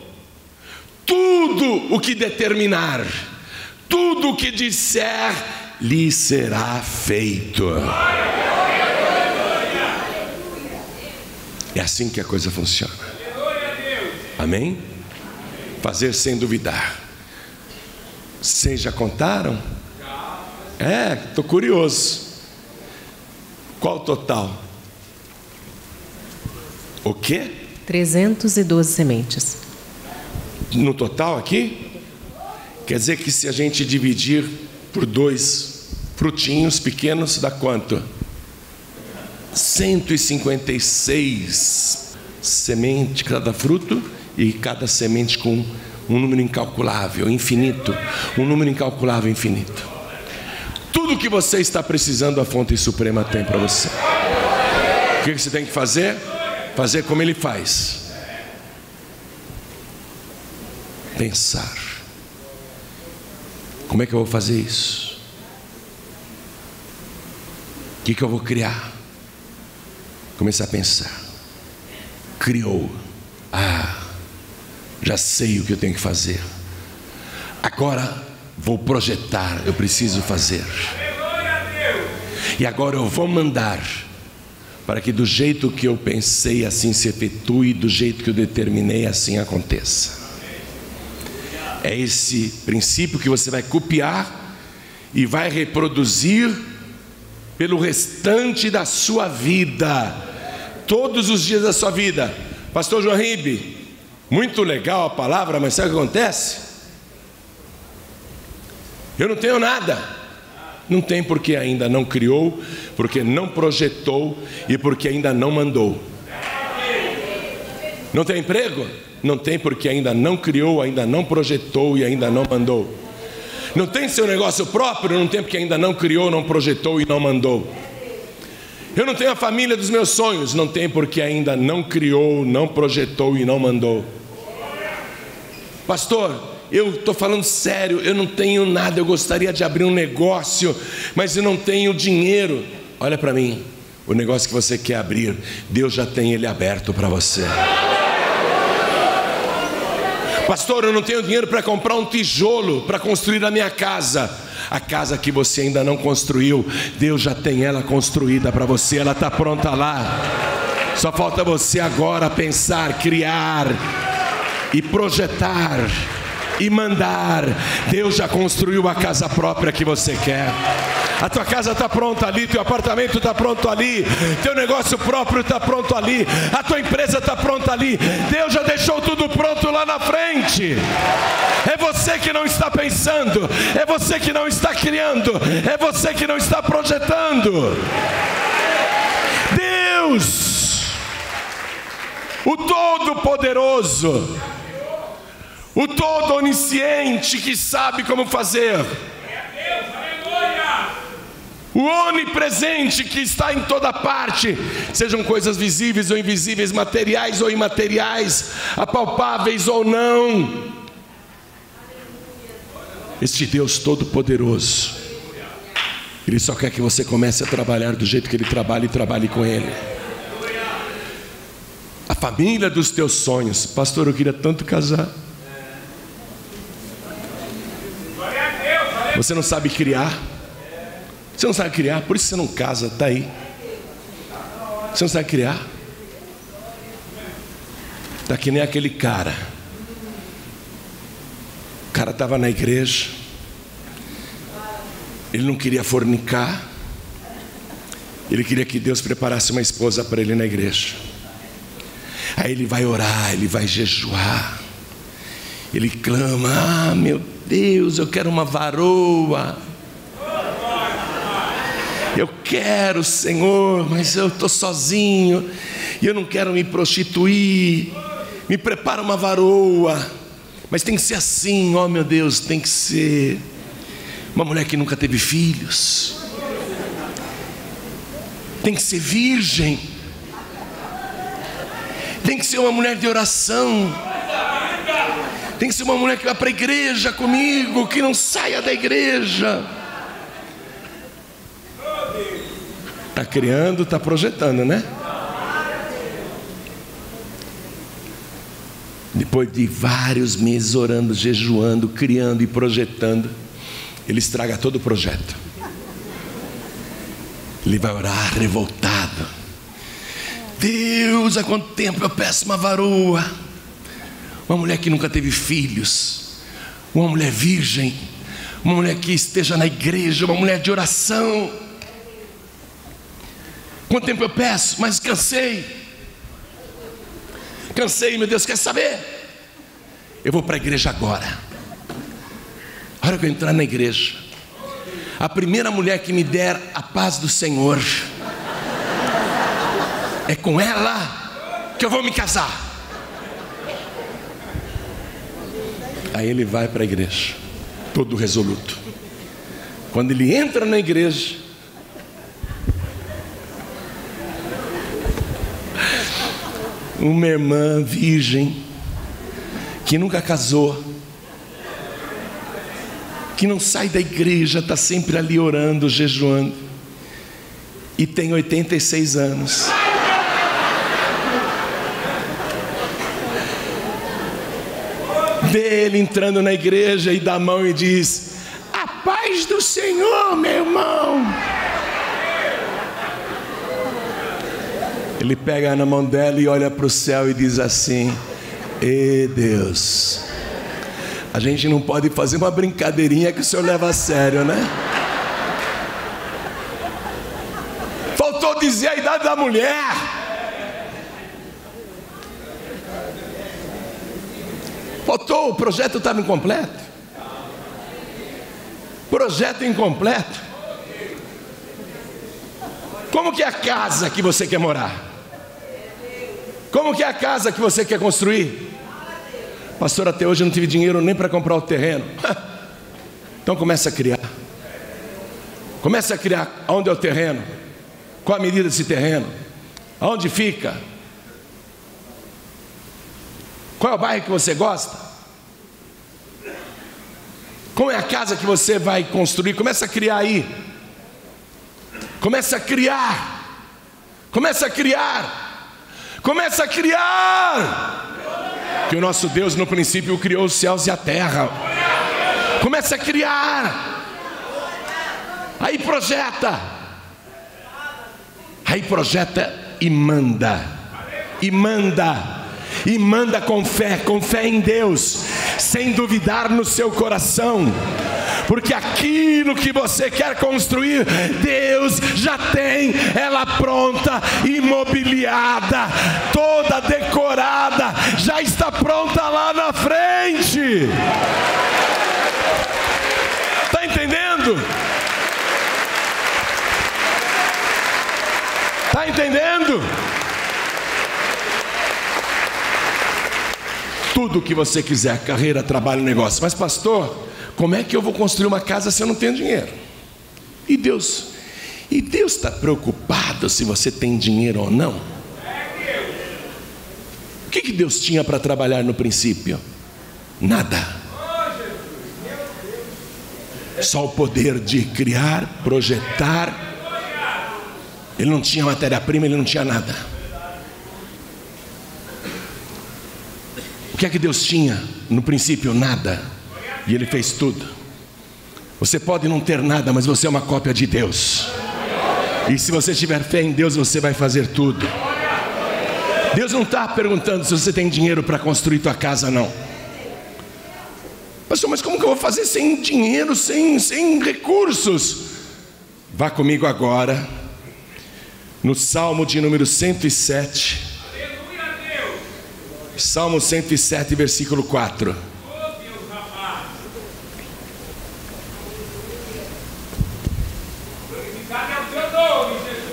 Tudo o que determinar, tudo o que disser, lhe será feito. É assim que a coisa funciona. Amém? Fazer sem duvidar. Vocês já contaram? Estou curioso. Qual o total? O quê? 312 sementes. No total aqui? Quer dizer que se a gente dividir por 2 frutinhos pequenos, dá quanto? 156 sementes cada fruto, e cada semente com um número incalculável, infinito. Um número incalculável, infinito. Tudo que você está precisando, a fonte suprema tem para você. O que você tem que fazer? Fazer como ele faz. Pensar. Como é que eu vou fazer isso? O que eu vou criar? Começar a pensar. Criou. Já sei o que eu tenho que fazer. Agora vou projetar. Eu preciso fazer. E agora eu vou mandar para que do jeito que eu pensei assim se efetue, do jeito que eu determinei assim aconteça. É esse princípio que você vai copiar e vai reproduzir pelo restante da sua vida, todos os dias da sua vida. Pastor João Ribe, muito legal a palavra, mas sabe o que acontece? Eu não tenho nada. Não tem porque ainda não criou, porque não projetou e porque ainda não mandou. Não tem emprego? Não tem porque ainda não criou, ainda não projetou e ainda não mandou. Não tem seu negócio próprio? Não tem porque ainda não criou, não projetou e não mandou. Eu não tenho a família dos meus sonhos? Não tem porque ainda não criou, não projetou e não mandou. Pastor, eu estou falando sério, eu não tenho nada, eu gostaria de abrir um negócio, mas eu não tenho dinheiro. Olha para mim, o negócio que você quer abrir, Deus já tem ele aberto para você. Pastor, eu não tenho dinheiro para comprar um tijolo para construir a minha casa. A casa que você ainda não construiu, Deus já tem ela construída para você, ela está pronta lá. Só falta você agora pensar, criar e projetar e mandar. Deus já construiu a casa própria que você quer. A tua casa está pronta ali, teu apartamento está pronto ali, teu negócio próprio está pronto ali, a tua empresa está pronta ali. Deus já deixou tudo pronto lá na frente. É você que não está pensando, é você que não está criando, é você que não está projetando. Deus, o Todo-Poderoso, o Todo-Onisciente, que sabe como fazer, o onipresente, que está em toda parte, sejam coisas visíveis ou invisíveis, materiais ou imateriais, apalpáveis ou não. Este Deus Todo-Poderoso, Ele só quer que você comece a trabalhar do jeito que Ele trabalha e trabalhe com Ele. A família dos teus sonhos. Pastor, eu queria tanto casar. Você não sabe criar. Você não sabe criar, por isso você não casa, está aí. Você não sabe criar. Está que nem aquele cara. O cara estava na igreja, ele não queria fornicar, ele queria que Deus preparasse uma esposa para ele na igreja. Aí ele vai orar, ele vai jejuar, ele clama: ah, meu Deus, eu quero uma varoa. Eu quero, Senhor, mas eu estou sozinho e eu não quero me prostituir. Me prepara uma varoa, mas tem que ser assim, ó meu Deus, tem que ser uma mulher que nunca teve filhos, tem que ser virgem, tem que ser uma mulher de oração, tem que ser uma mulher que vai para a igreja comigo, que não saia da igreja. Está criando, está projetando, né? Depois de vários meses orando, jejuando, criando e projetando, ele estraga todo o projeto. Ele vai orar revoltado: Deus, há quanto tempo eu peço uma varoa, uma mulher que nunca teve filhos, uma mulher virgem, uma mulher que esteja na igreja, uma mulher de oração. Quanto tempo eu peço, mas cansei, meu Deus, quer saber? Eu vou para a igreja agora. A hora que eu entrar na igreja, a primeira mulher que me der a paz do Senhor, é com ela que eu vou me casar. Aí ele vai para a igreja, todo resoluto. Quando ele entra na igreja, uma irmã virgem, que nunca casou, que não sai da igreja, está sempre ali orando, jejuando, e tem 86 anos. Vê ele entrando na igreja e dá a mão e diz: a paz do Senhor, meu irmão. Ele pega na mão dela e olha para o céu e diz assim: "E Deus, a gente não pode fazer uma brincadeirinha que o senhor leva a sério, né?" Faltou dizer a idade da mulher. Faltou, o projeto estava incompleto. Projeto incompleto. Como que é a casa que você quer morar? Como que é a casa que você quer construir? Pastor, até hoje eu não tive dinheiro nem para comprar o terreno. Então começa a criar. Começa a criar. Onde é o terreno? Qual a medida desse terreno? Aonde fica? Qual é o bairro que você gosta? Como é a casa que você vai construir? Começa a criar aí. Começa a criar. Começa a criar. Começa a criar. Que o nosso Deus no princípio criou os céus e a terra. Começa a criar. Aí projeta. Aí projeta e manda. E manda. E manda com fé em Deus, sem duvidar no seu coração, porque aquilo que você quer construir, Deus já tem ela pronta, imobiliada, toda decorada, já está pronta lá na frente. Está entendendo? Está entendendo? Tudo o que você quiser, carreira, trabalho, negócio. Mas pastor, como é que eu vou construir uma casa se eu não tenho dinheiro? E Deus está preocupado se você tem dinheiro ou não? O que Deus tinha para trabalhar no princípio? Nada. Só o poder de criar, projetar. Ele não tinha matéria-prima, ele não tinha nada. O que é que Deus tinha? No princípio, nada. E Ele fez tudo. Você pode não ter nada, mas você é uma cópia de Deus. E se você tiver fé em Deus, você vai fazer tudo. Deus não está perguntando se você tem dinheiro para construir tua casa, não. Pastor, mas como que eu vou fazer sem dinheiro, sem recursos? Vá comigo agora no Salmo de número 107. Salmo 107, versículo 4.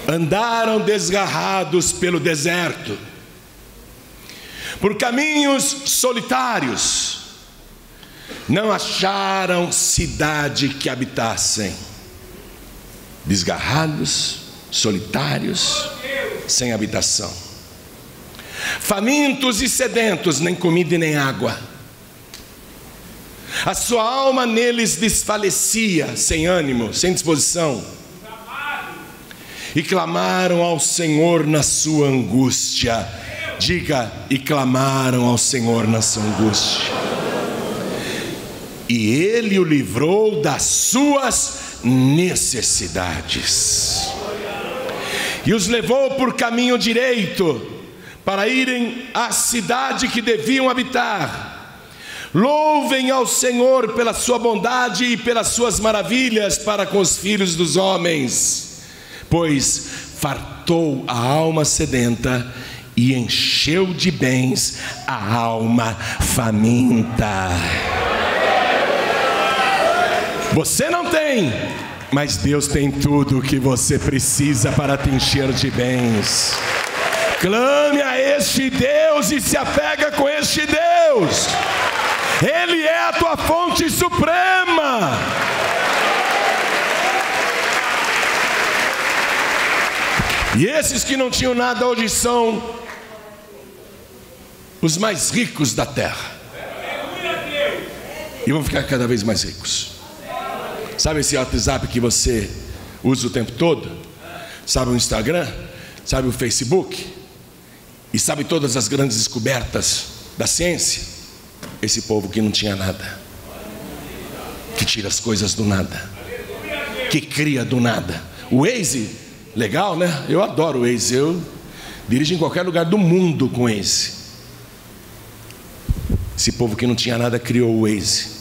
Andaram desgarrados pelo deserto, por caminhos solitários, não acharam cidade que habitassem. Desgarrados, solitários, sem habitação. Famintos e sedentos, nem comida e nem água. A sua alma neles desfalecia, sem ânimo, sem disposição. E clamaram ao Senhor na sua angústia. Diga, e clamaram ao Senhor na sua angústia. E Ele o livrou das suas necessidades. E os levou por caminho direito, para irem à cidade que deviam habitar. Louvem ao Senhor pela sua bondade e pelas suas maravilhas para com os filhos dos homens, pois fartou a alma sedenta e encheu de bens a alma faminta. Você não tem, mas Deus tem tudo o que você precisa para te encher de bens. Clame a este Deus e se apega com este Deus. Ele é a tua fonte suprema. E esses que não tinham nada hoje são os mais ricos da terra. E vão ficar cada vez mais ricos. Sabe esse WhatsApp que você usa o tempo todo? Sabe o Instagram? Sabe o Facebook? E sabe todas as grandes descobertas da ciência? Esse povo que não tinha nada, que tira as coisas do nada, que cria do nada. O Waze, legal, né? Eu adoro o Waze. Dirige em qualquer lugar do mundo com Waze. Esse povo que não tinha nada criou o Waze.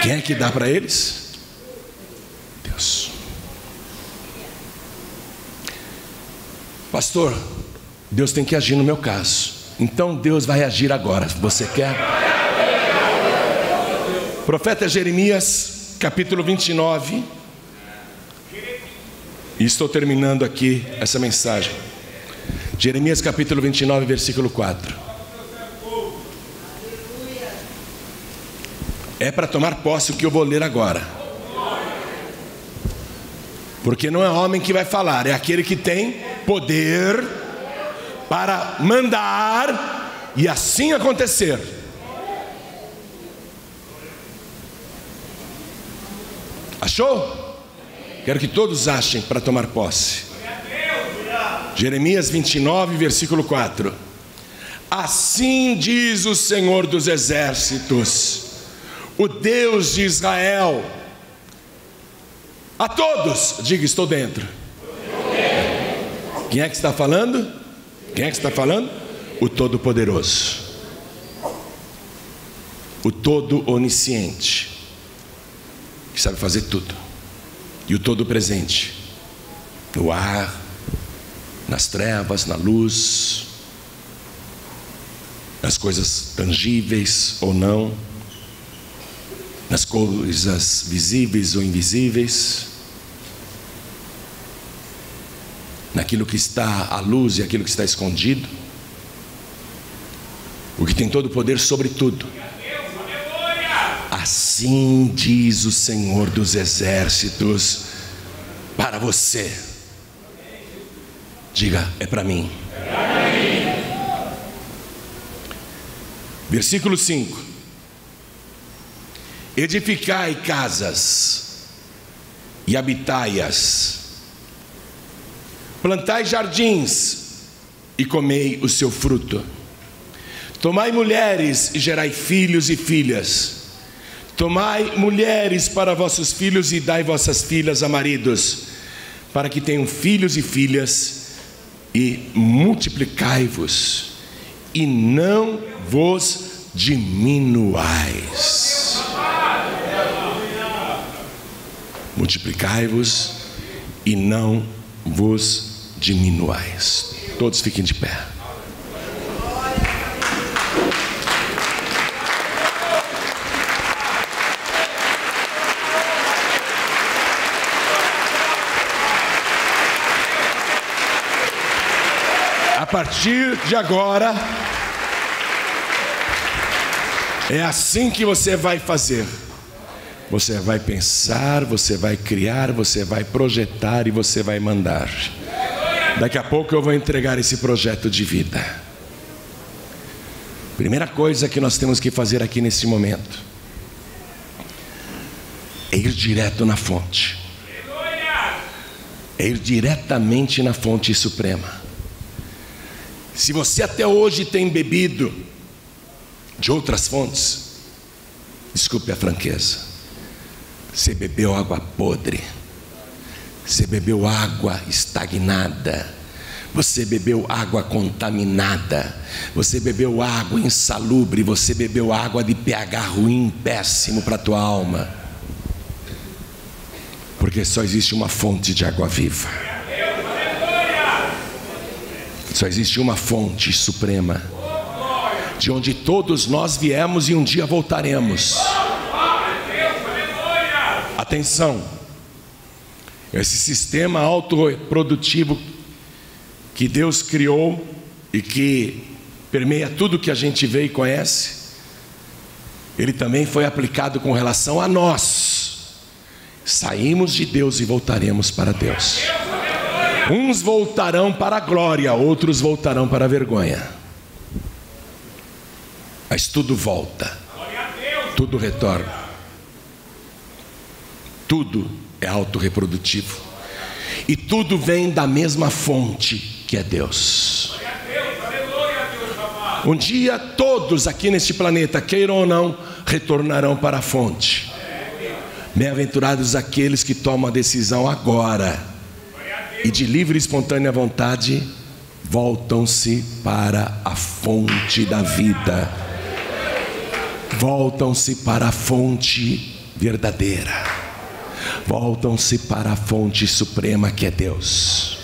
Quem é que dá para eles? Deus. Pastor, Deus tem que agir no meu caso. Então Deus vai agir agora. Você quer? Profeta Jeremias, capítulo 29. E estou terminando aqui essa mensagem. Jeremias capítulo 29, versículo 4. É para tomar posse o que eu vou ler agora. Porque não é homem que vai falar, é aquele que tem poder para mandar e assim acontecer. Achou? Quero que todos achem para tomar posse. Jeremias 29, versículo 4. Assim diz o Senhor dos Exércitos, o Deus de Israel, a todos, diga: estou dentro. Quem é que está falando? Quem é que está falando? O Todo-Poderoso, o Todo-Onisciente, que sabe fazer tudo, e o Todo-Presente, no ar, nas trevas, na luz, nas coisas tangíveis ou não, nas coisas visíveis ou invisíveis, naquilo que está à luz e aquilo que está escondido, o que tem todo o poder sobre tudo. Assim diz o Senhor dos Exércitos para você. Diga: é para mim. Versículo 5. Edificai casas e habitai-as, plantai jardins e comei o seu fruto, tomai mulheres e gerai filhos e filhas, tomai mulheres para vossos filhos e dai vossas filhas a maridos, para que tenham filhos e filhas, e multiplicai-vos e não vos diminuais. Multiplicai-vos e não vos diminuais. Todos fiquem de pé. A partir de agora, é assim que você vai fazer. Você vai pensar, você vai criar, você vai projetar e você vai mandar. Daqui a pouco eu vou entregar esse projeto de vida. Primeira coisa que nós temos que fazer aqui nesse momento é ir direto na fonte. É ir diretamente na fonte suprema. Se você até hoje tem bebido de outras fontes, desculpe a franqueza, você bebeu água podre, você bebeu água estagnada, você bebeu água contaminada, você bebeu água insalubre, você bebeu água de pH ruim, péssimo para a tua alma, porque só existe uma fonte de água viva, só existe uma fonte suprema, de onde todos nós viemos e um dia voltaremos. Atenção, esse sistema autoprodutivo que Deus criou e que permeia tudo que a gente vê e conhece, ele também foi aplicado com relação a nós. Saímos de Deus e voltaremos para Deus. Uns voltarão para a glória, outros voltarão para a vergonha. Mas tudo volta, tudo retorna. Tudo é autorreprodutivo. E tudo vem da mesma fonte, que é Deus. Um dia todos aqui neste planeta, queiram ou não, retornarão para a fonte. Bem-aventurados aqueles que tomam a decisão agora e de livre e espontânea vontade voltam-se para a fonte da vida, voltam-se para a fonte verdadeira, voltam-se para a fonte suprema que é Deus.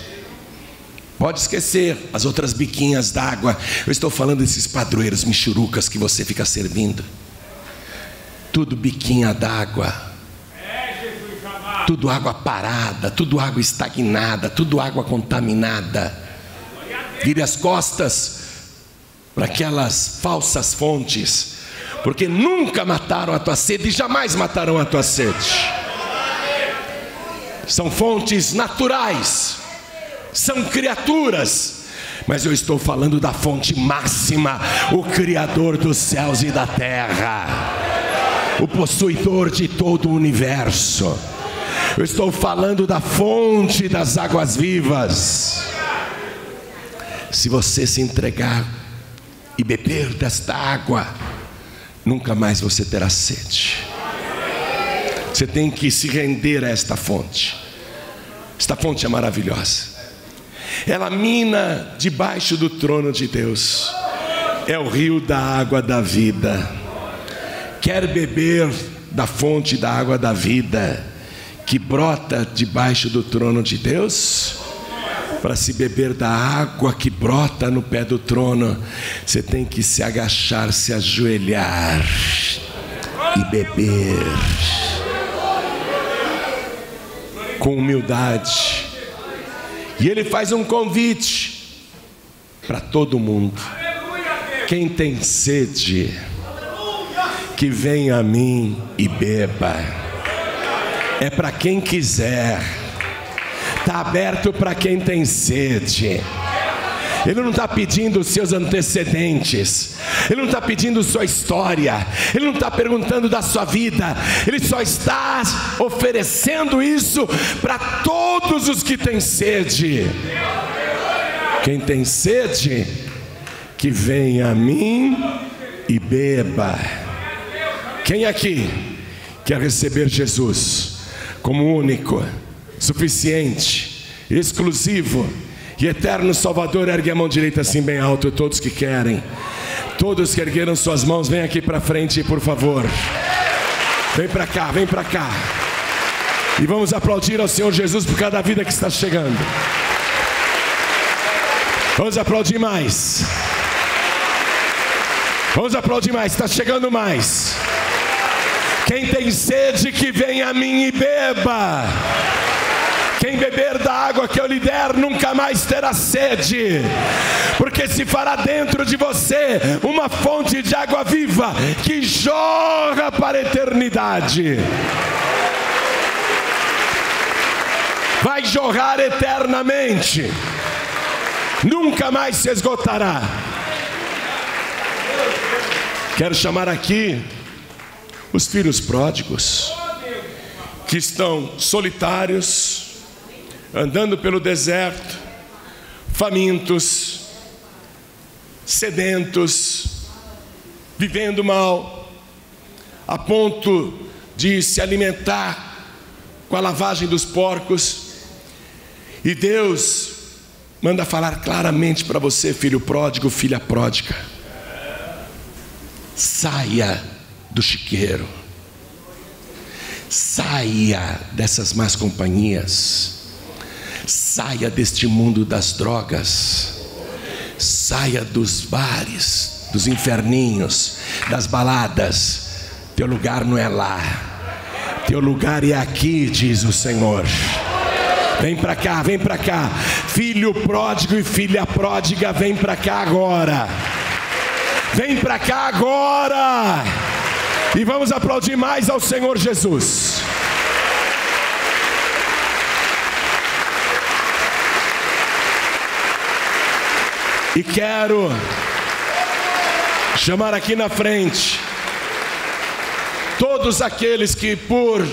Pode esquecer as outras biquinhas d'água. Eu estou falando desses padroeiros michurucas que você fica servindo. Tudo biquinha d'água, tudo água parada, tudo água estagnada, tudo água contaminada. Vire as costas para aquelas falsas fontes, porque nunca mataram a tua sede e jamais matarão a tua sede. São fontes naturais, são criaturas, mas eu estou falando da fonte máxima, o Criador dos céus e da terra, o possuidor de todo o universo. Eu estou falando da fonte das águas vivas. Se você se entregar e beber desta água, nunca mais você terá sede. Você tem que se render a esta fonte. Esta fonte é maravilhosa. Ela mina debaixo do trono de Deus. É o rio da água da vida. Quer beber da fonte da água da vida que brota debaixo do trono de Deus? Para se beber da água que brota no pé do trono, você tem que se agachar, se ajoelhar e beber com humildade. E ele faz um convite para todo mundo: quem tem sede, que venha a mim e beba. É para quem quiser, está aberto para quem tem sede. Ele não está pedindo os seus antecedentes, ele não está pedindo sua história, ele não está perguntando da sua vida, ele só está oferecendo isso para todos os que têm sede. Quem tem sede, que venha a mim e beba. Quem aqui quer receber Jesus como único, suficiente, exclusivo e eterno Salvador? Ergue a mão direita assim bem alto. Todos que querem, todos que ergueram suas mãos, vem aqui para frente, por favor. Vem para cá, vem para cá. E vamos aplaudir ao Senhor Jesus por cada vida que está chegando. Vamos aplaudir mais. Vamos aplaudir mais, está chegando mais. Quem tem sede, que venha a mim e beba. Quem beber da água que eu lhe der, nunca mais terá sede, porque se fará dentro de você uma fonte de água viva, que jorra para a eternidade. Vai jorrar eternamente, nunca mais se esgotará. Quero chamar aqui os filhos pródigos, que estão solitários, andando pelo deserto, famintos, sedentos, vivendo mal, a ponto de se alimentar com a lavagem dos porcos. E Deus manda falar claramente para você, filho pródigo, filha pródiga: saia do chiqueiro, saia dessas más companhias, saia deste mundo das drogas, saia dos bares, dos inferninhos, das baladas. Teu lugar não é lá, teu lugar é aqui, diz o Senhor. Vem para cá, vem para cá, filho pródigo e filha pródiga, vem para cá agora. Vem para cá agora. E vamos aplaudir mais ao Senhor Jesus. E quero chamar aqui na frente todos aqueles que por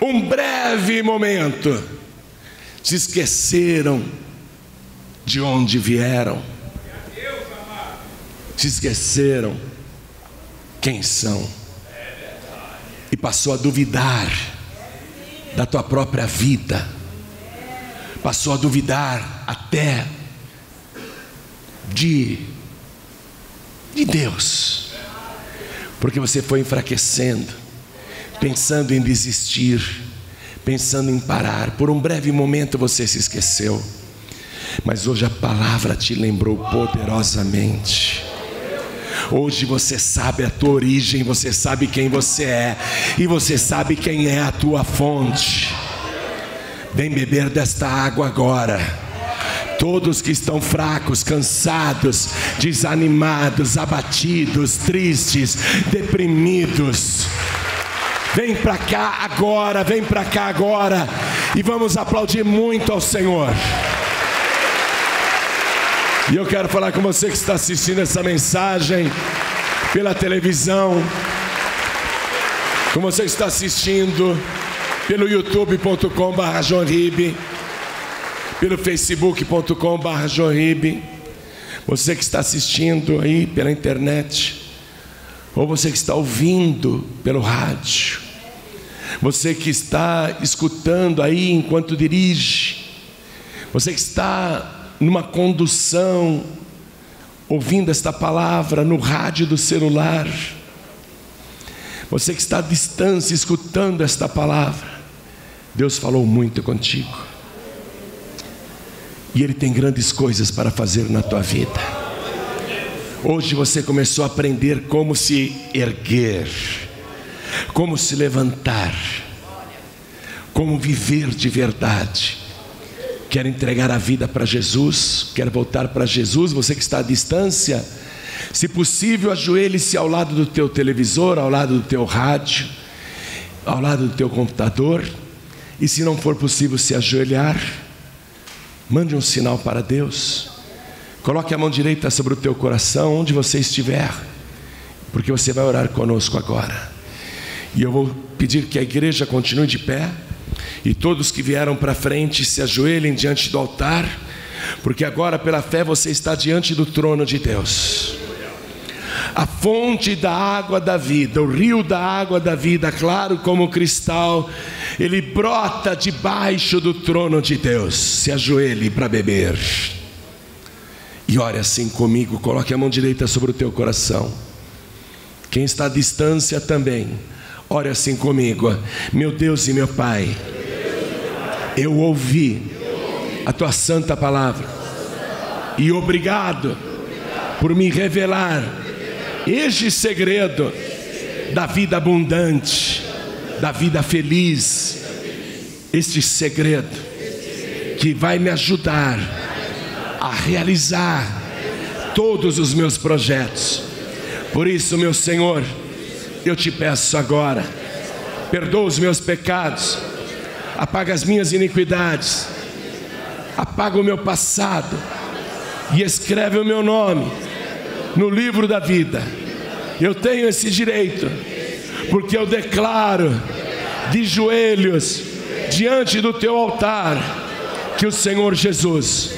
um breve momento se esqueceram de onde vieram, se esqueceram quem são, e passou a duvidar da tua própria vida, passou a duvidar até de Deus, porque você foi enfraquecendo, pensando em desistir, pensando em parar. Por um breve momento você se esqueceu, mas hoje a palavra te lembrou poderosamente. Hoje você sabe a tua origem, você sabe quem você é, e você sabe quem é a tua fonte. Vem beber desta água agora. Todos que estão fracos, cansados, desanimados, abatidos, tristes, deprimidos, vem para cá agora, vem para cá agora, e vamos aplaudir muito ao Senhor. E eu quero falar com você que está assistindo essa mensagem pela televisão, com você que está assistindo pelo youtube.com/JohnRibe, pelo facebook.com/JohnRibe, você que está assistindo aí pela internet, ou você que está ouvindo pelo rádio, você que está escutando aí enquanto dirige, você que está numa condução, ouvindo esta palavra no rádio do celular, você que está à distância escutando esta palavra, Deus falou muito contigo, e Ele tem grandes coisas para fazer na tua vida. Hoje você começou a aprender como se erguer, como se levantar, como viver de verdade. Quer entregar a vida para Jesus? Quer voltar para Jesus? Você que está à distância, se possível, ajoelhe-se ao lado do teu televisor, ao lado do teu rádio, ao lado do teu computador. E se não for possível se ajoelhar, mande um sinal para Deus. Coloque a mão direita sobre o teu coração, onde você estiver, porque você vai orar conosco agora. E eu vou pedir que a igreja continue de pé, e todos que vieram para frente se ajoelhem diante do altar, porque agora pela fé você está diante do trono de Deus. A fonte da água da vida, o rio da água da vida, claro como cristal, ele brota debaixo do trono de Deus. Se ajoelhe para beber e ore assim comigo. Coloque a mão direita sobre o teu coração. Quem está à distância também, ore assim comigo. Meu Deus e meu Pai, eu ouvi a tua santa palavra, e obrigado por me revelar este segredo da vida abundante, da vida feliz, este segredo que vai me ajudar a realizar todos os meus projetos. Por isso, meu Senhor, eu te peço agora, perdoa os meus pecados, apaga as minhas iniquidades, apaga o meu passado e escreve o meu nome no livro da vida. Eu tenho esse direito, porque eu declaro de joelhos diante do teu altar que o Senhor Jesus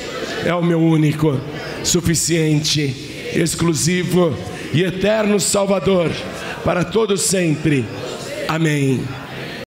é o meu único, suficiente, exclusivo e eterno Salvador para todo sempre. Amém.